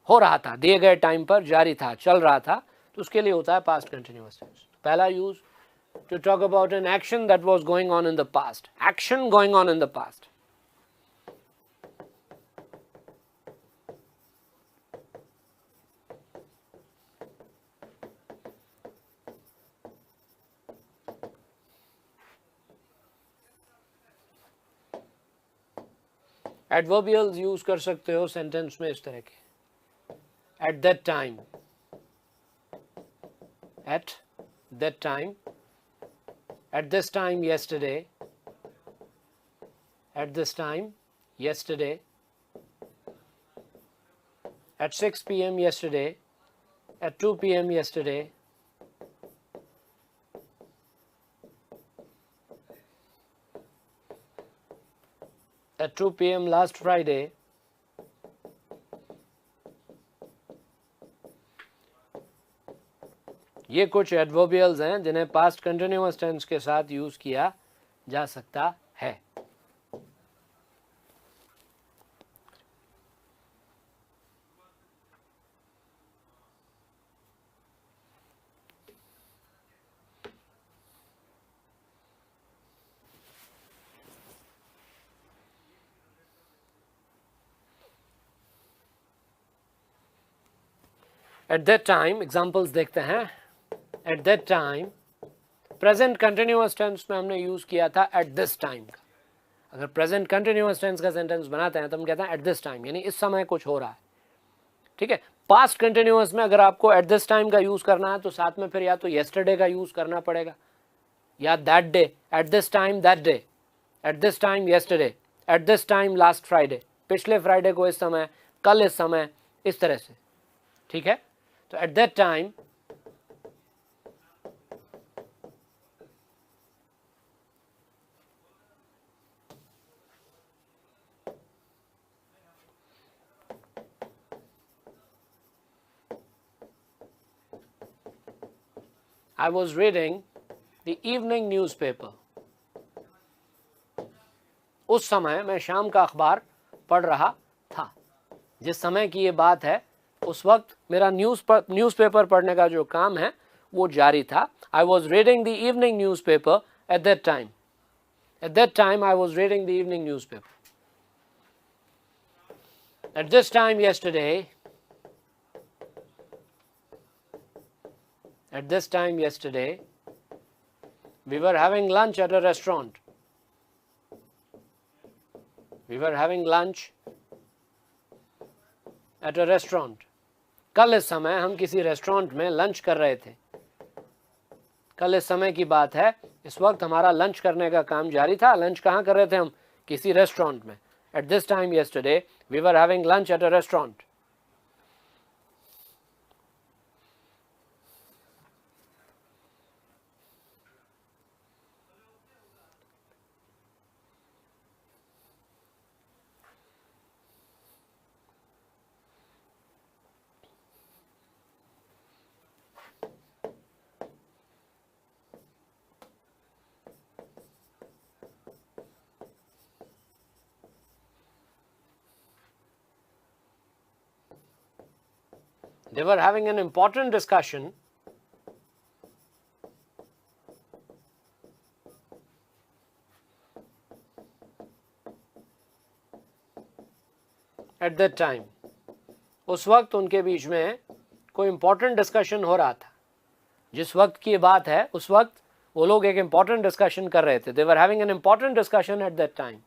हो रहा था, दिए गए टाइम पर जारी था, चल रहा था, तो उसके लिए होता है पास्ट कंटिन्यूअस टेंस। पहला use to talk about an action that was going on in the past, action going on in the past. Adverbials use कर सकते हो सेंटेंस में इस तरह के, at that time, at that time, at this time yesterday, at this time yesterday, at 6 p.m. yesterday, at 2 p.m. yesterday, at 2 p.m. last Friday, ये कुछ adverbials हैं जिन्हें पास्ट कंटिन्यूअस टेंस के साथ यूज किया जा सकता है। एट दैट टाइम, एग्जाम्पल्स देखते हैं। At that time, present continuous tense में हमने यूज किया था एट दिस टाइम का। अगर प्रेजेंट कंटिन्यूअस टेंस का सेंटेंस बनाते हैं तो हम कहते हैं एट दिस टाइम, यानी इस समय कुछ हो रहा है। ठीक है, पास्ट कंटिन्यूअस में अगर आपको एट दिस टाइम का यूज करना है तो साथ में फिर या तो येस्टरडे का यूज करना पड़ेगा या that day, eight this time that day, eight this time yesterday, eight this time last Friday, पिछले फ्राइडे को इस समय, कल इस समय, इस तरह से। ठीक है, तो eight that time I was reading the evening newspaper. उस समय मैं शाम का अखबार पढ़ रहा था। जिस समय की ये बात है उस वक्त मेरा न्यूज़पेपर पढ़ने का जो काम है वो जारी था। I was reading the evening newspaper at that time. At that time I was reading the evening newspaper. At this time yesterday, at this time yesterday, we were having lunch at a restaurant. We were having lunch at a restaurant. कल इस समय हम किसी restaurant में lunch कर रहे थे। कल इस समय की बात है, इस वक्त हमारा लंच करने का काम जारी था। लंच कहाँ कर रहे थे हम? किसी रेस्टोरेंट में। At this time yesterday, we were having lunch at a restaurant. They were having an important discussion at that time. उस वक्त उनके बीच में कोई इंपॉर्टेंट डिस्कशन हो रहा था। जिस वक्त की बात है उस वक्त वो लोग एक इंपॉर्टेंट डिस्कशन कर रहे थे। They were having an important discussion at that time.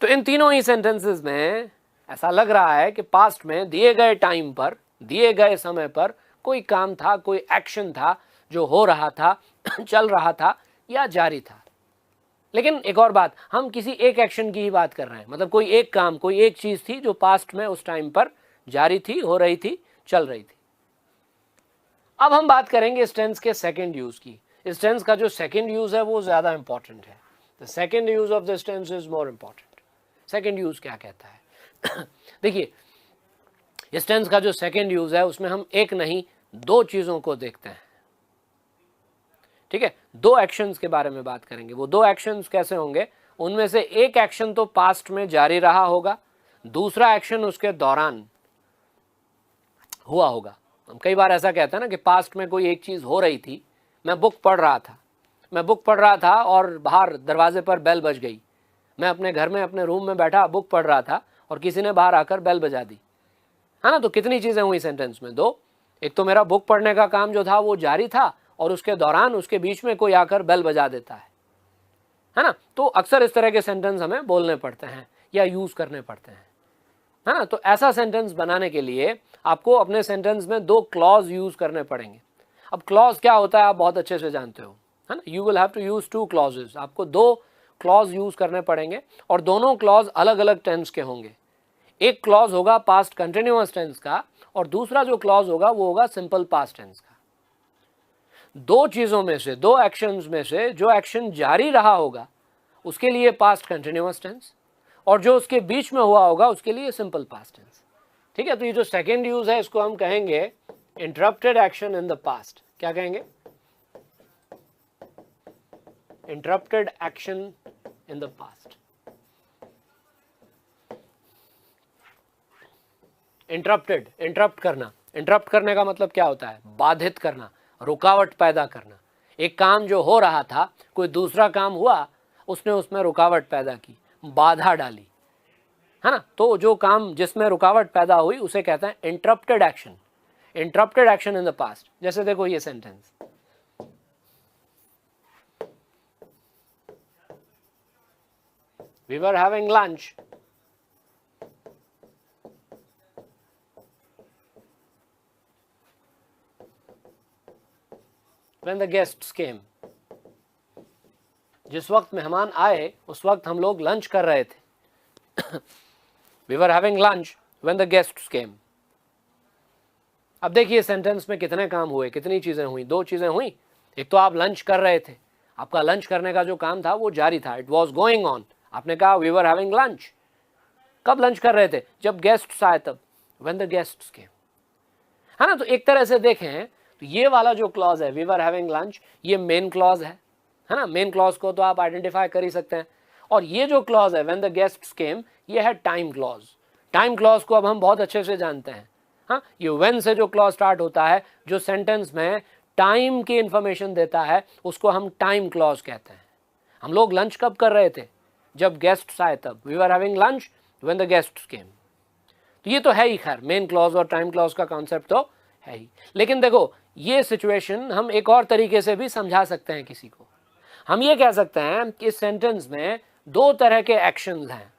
तो इन तीनों ही सेंटेंसेस में ऐसा लग रहा है कि पास्ट में दिए गए टाइम पर, दिए गए समय पर कोई काम था, कोई एक्शन था जो हो रहा था, चल रहा था या जारी था। लेकिन एक और बात, हम किसी एक एक्शन की ही बात कर रहे हैं, मतलब कोई एक काम, कोई एक चीज थी जो पास्ट में उस टाइम पर जारी थी, हो रही थी, चल रही थी। अब हम बात करेंगे इस टेंस के सेकंड यूज की। इस टेंस का जो सेकंड यूज है वो ज्यादा इंपॉर्टेंट है। The second use of this tense is more important. Second use क्या कहता है? देखिए, इस टेंस का जो सेकंड यूज है उसमें हम एक नहीं दो चीजों को देखते हैं। ठीक है, दो एक्शंस के बारे में बात करेंगे। वो दो एक्शंस कैसे होंगे? उनमें से एक एक्शन तो पास्ट में जारी रहा होगा, दूसरा एक्शन उसके दौरान हुआ होगा। हम कई बार ऐसा कहते हैं ना कि पास्ट में कोई एक चीज हो रही थी, मैं बुक पढ़ रहा था और बाहर दरवाजे पर बेल बज गई। मैं अपने घर में अपने रूम में बैठा बुक पढ़ रहा था और किसी ने बाहर आकर बेल बजा दी, है ना। तो कितनी चीजें हुई सेंटेंस में? दो। एक तो मेरा बुक पढ़ने का काम जो था वो जारी था और उसके दौरान उसके बीच में कोई आकर बेल बजा देता है ना। तो अक्सर इस तरह के सेंटेंस हमें बोलने पड़ते हैं या यूज करने पड़ते हैं, है ना। तो ऐसा सेंटेंस बनाने के लिए आपको अपने सेंटेंस में दो क्लॉज यूज करने पड़ेंगे। अब क्लॉज क्या होता है आप बहुत अच्छे से जानते हो, है ना। You will have to use two clauses. आपको दो क्लॉज यूज करने पड़ेंगे और दोनों क्लॉज अलग अलग टेंस के होंगे। एक क्लॉज होगा पास्ट कंटिन्यूअस टेंस का और दूसरा जो क्लॉज होगा वो होगा सिंपल पास्ट टेंस का। दो चीजों में से, दो एक्शंस में से जो एक्शन जारी रहा होगा उसके लिए पास्ट कंटिन्यूअस टेंस और जो उसके बीच में हुआ होगा उसके लिए सिंपल पास्ट टेंस। ठीक है, तो ये जो सेकेंड यूज है इसको हम कहेंगे interrupted action in the past. क्या कहेंगे? Interrupted action in the past. Interrupted, interrupt करना। इंटरप्ट करने का मतलब क्या होता है? बाधित करना, रुकावट पैदा करना। एक काम जो हो रहा था, कोई दूसरा काम हुआ, उसने उसमें रुकावट पैदा की, बाधा डाली, है ना। तो जो काम जिसमें रुकावट पैदा हुई उसे कहते हैं interrupted action. Interrupted action in the past. जैसे देखो ये sentence, we were having lunch when the guests came। जिस वक्त मेहमान आए उस वक्त हम लोग लंच कर रहे थे। We were having lunch when the guests came। अब देखिए सेंटेंस में कितने काम हुए, कितनी चीजें हुई? दो चीजें हुई। एक तो आप लंच कर रहे थे, आपका लंच करने का जो काम था वो जारी था, इट वॉज गोइंग ऑन। आपने कहा वी वर हैविंग लंच। कब लंच कर रहे थे? जब गेस्ट्स आए तब, when the guests came, है ना। तो एक तरह से देखें तो ये वाला जो क्लॉज है वी वर हैविंग लंच, ये मेन क्लॉज है ना। मेन क्लॉज को तो आप आइडेंटिफाई कर ही सकते हैं। और ये जो क्लॉज है व्हेन द गेस्ट्स केम, ये है टाइम क्लॉज। टाइम क्लॉज को अब हम बहुत अच्छे से जानते हैं। हाँ, ये व्हेन से जो क्लॉज स्टार्ट होता है, जो सेंटेंस में टाइम की इंफॉर्मेशन देता है, उसको हम टाइम क्लॉज कहते हैं। हम लोग लंच कब कर रहे थे? जब गेस्ट्स आए तब। We were having lunch when the guests came. तो ये तो है ही, खैर मेन क्लॉज और टाइम क्लॉज का कॉन्सेप्ट तो है ही। लेकिन देखो ये सिचुएशन हम एक और तरीके से भी समझा सकते हैं किसी को। हम ये कह सकते हैं कि इस सेंटेंस में दो तरह के एक्शंस हैं,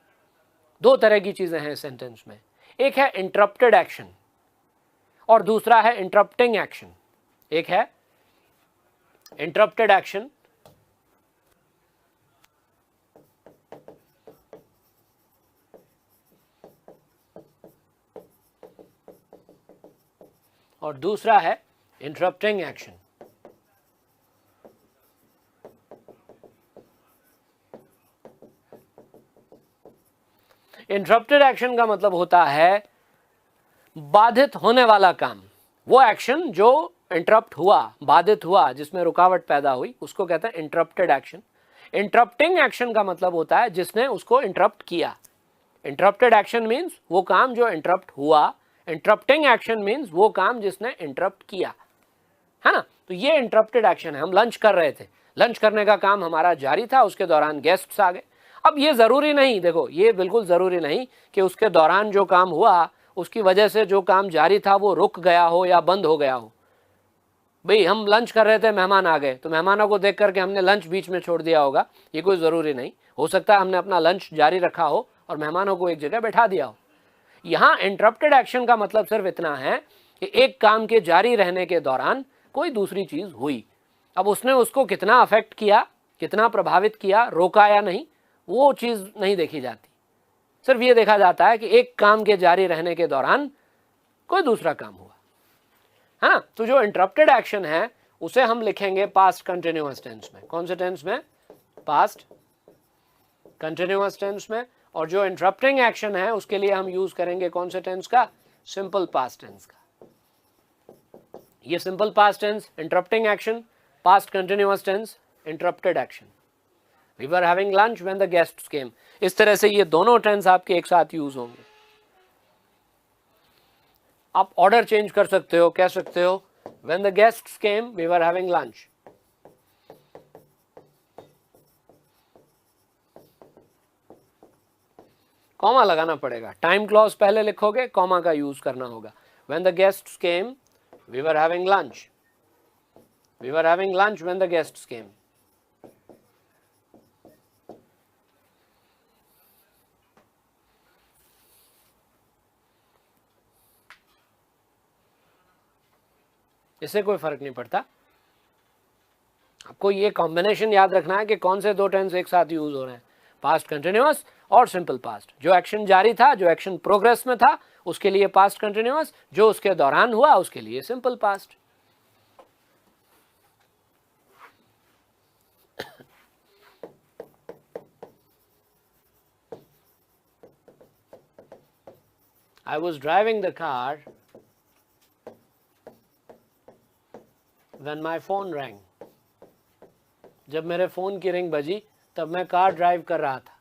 दो तरह की चीजें हैं इस सेंटेंस में। एक है इंटरप्टेड एक्शन और दूसरा है इंटरप्टिंग एक्शन। एक है इंटरप्टेड एक्शन और दूसरा है इंटरप्टिंग एक्शन। इंटरप्टेड एक्शन का मतलब होता है बाधित होने वाला काम। वो एक्शन जो इंटरप्ट हुआ, बाधित हुआ, जिसमें रुकावट पैदा हुई, उसको कहते हैं इंटरप्टेड एक्शन। इंटरप्टिंग एक्शन का मतलब होता है जिसने उसको इंटरप्ट किया। इंटरप्टेड एक्शन मीन्स वो काम जो इंटरप्ट हुआ, इंटरप्टिंग एक्शन मीन्स वो काम जिसने इंटरप्ट किया, है ना। तो ये इंटरप्टेड एक्शन है। हम लंच कर रहे थे, लंच करने का काम हमारा जारी था, उसके दौरान गेस्ट्स आ गए। अब ये जरूरी नहीं, देखो ये बिल्कुल जरूरी नहीं कि उसके दौरान जो काम हुआ उसकी वजह से जो काम जारी था वो रुक गया हो या बंद हो गया हो। भाई हम लंच कर रहे थे, मेहमान आ गए, तो मेहमानों को देख करके हमने लंच बीच में छोड़ दिया होगा, ये कोई ज़रूरी नहीं। हो सकता है हमने अपना लंच जारी रखा हो और मेहमानों को एक जगह बैठा दिया हो। यहाँ इंटरप्टेड एक्शन का मतलब सिर्फ इतना है कि एक काम के जारी रहने के दौरान कोई दूसरी चीज़ हुई। अब उसने उसको कितना अफेक्ट किया, कितना प्रभावित किया, रोका या नहीं, वो चीज़ नहीं देखी जाती। सिर्फ ये देखा जाता है कि एक काम के जारी रहने के दौरान कोई दूसरा काम हुआ, है ना। तो जो इंटरप्टेड एक्शन है उसे हम लिखेंगे पास्ट कंटिन्यूअस टेंस में। कौन से टेंस में? पास्ट कंटिन्यूअस टेंस में। और जो इंटरप्टिंग एक्शन है उसके लिए हम यूज करेंगे कौन से टेंस का? सिंपल पास्ट टेंस का। ये simple past tense, interrupting action, past continuous tense, interrupted action. We were having lunch when the guests came. इस तरह से ये दोनों टेंस आपके एक साथ यूज होंगे। आप ऑर्डर चेंज कर सकते हो, कह सकते हो when the guests came we were having lunch. Comma लगाना पड़ेगा, टाइम क्लॉज पहले लिखोगे, कॉमा का यूज करना होगा। When the guests came we were having lunch, we were having lunch when the guests came. इससे कोई फर्क नहीं पड़ता। आपको ये कॉम्बिनेशन याद रखना है कि कौन से दो टेंस एक साथ यूज हो रहे हैं, पास्ट कंटिन्यूअस और सिंपल पास्ट। जो एक्शन जारी था, जो एक्शन प्रोग्रेस में था, उसके लिए पास्ट कंटिन्यूअस, जो उसके दौरान हुआ उसके लिए simple past. I was driving the car when my phone rang. जब मेरे फोन की रिंग बजी तब मैं कार ड्राइव कर रहा था।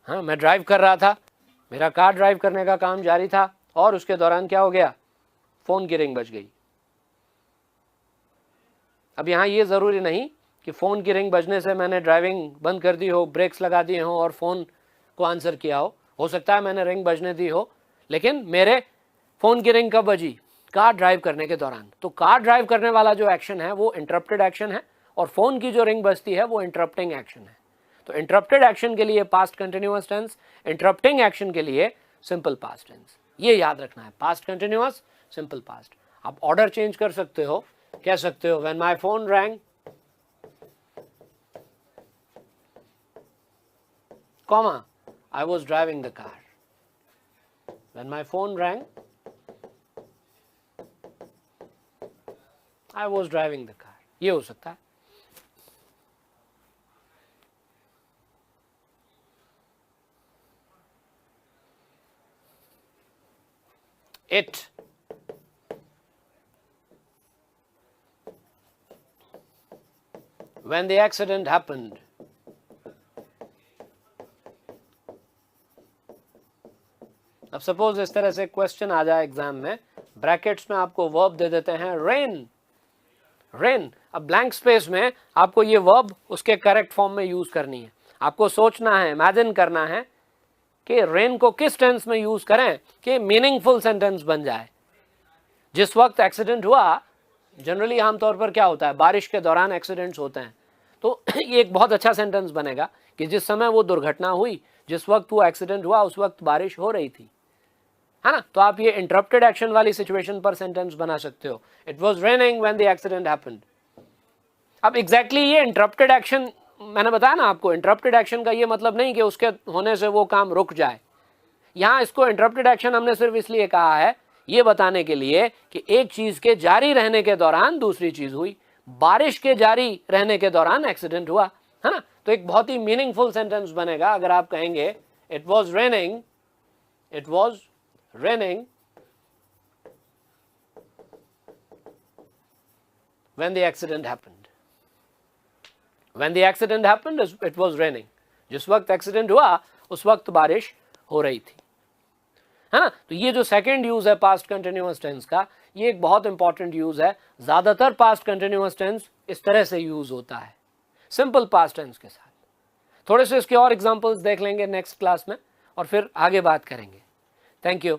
हाँ, मैं ड्राइव कर रहा था, मेरा कार ड्राइव करने का काम जारी था और उसके दौरान क्या हो गया? फोन की रिंग बज गई। अब यहाँ ये ज़रूरी नहीं कि फ़ोन की रिंग बजने से मैंने ड्राइविंग बंद कर दी हो, ब्रेक्स लगा दिए हो और फ़ोन को आंसर किया हो सकता है मैंने रिंग बजने दी हो, लेकिन मेरे फ़ोन की रिंग कब बजी? कार ड्राइव करने के दौरान। तो कार ड्राइव करने वाला जो एक्शन है वो इंटरप्टेड एक्शन है और फ़ोन की जो रिंग बजती है वो इंटरप्टिंग एक्शन है। तो इंटरप्टेड एक्शन के लिए past continuous tense, interrupting action के लिए सिंपल पास्ट टेंस। ये याद रखना है, पास्ट कंटिन्यूअस, सिंपल पास्ट। आप ऑर्डर चेंज कर सकते हो, कह सकते हो when my phone rang, comma I was driving the car. When my phone rang I was driving the car. ये हो सकता है। It when the accident happened, अब सपोज इस तरह से क्वेश्चन आ जाए एग्जाम में, ब्रैकेट्स में आपको वर्ब दे देते हैं रेन, रेन। अब ब्लैंक स्पेस में आपको ये वर्ब उसके करेक्ट फॉर्म में यूज करनी है। आपको सोचना है, इमेजिन करना है कि रेन को किस टेंस में यूज करें कि मीनिंगफुल सेंटेंस बन जाए। जिस वक्त एक्सीडेंट हुआ, जनरली आमतौर पर क्या होता है, बारिश के दौरान एक्सीडेंट्स होते हैं, तो ये एक बहुत अच्छा सेंटेंस बनेगा कि जिस समय वो दुर्घटना हुई, जिस वक्त वो एक्सीडेंट हुआ उस वक्त बारिश हो रही थी, है ना। तो आप ये इंटरप्टेड एक्शन वाली सिचुएशन पर सेंटेंस बना सकते हो, it was raining when the accident happened. अब एग्जैक्टली ये इंटरप्टेड एक्शन, मैंने बताया ना आपको, इंटरप्टेड एक्शन का ये मतलब नहीं कि उसके होने से वो काम रुक जाए। यहाँ इसको इंटरप्टेड एक्शन हमने सिर्फ इसलिए कहा है, ये बताने के लिए कि एक चीज के जारी रहने के दौरान दूसरी चीज हुई। बारिश के जारी रहने के दौरान एक्सीडेंट हुआ, है ना। तो एक बहुत ही मीनिंगफुल सेंटेंस बनेगा अगर आप कहेंगे it was raining, it was raining when the accident happened. When the accident happened, it was raining. जिस वक्त एक्सीडेंट हुआ उस वक्त बारिश हो रही थी, है ना। तो ये जो सेकंड यूज है पास्ट कंटिन्यूअस टेंस का, ये एक बहुत इंपॉर्टेंट यूज है। ज्यादातर पास्ट कंटिन्यूअस टेंस इस तरह से यूज होता है, सिंपल पास्ट टेंस के साथ। थोड़े से इसके और एग्जांपल्स देख लेंगे नेक्स्ट क्लास में और फिर आगे बात करेंगे। Thank you.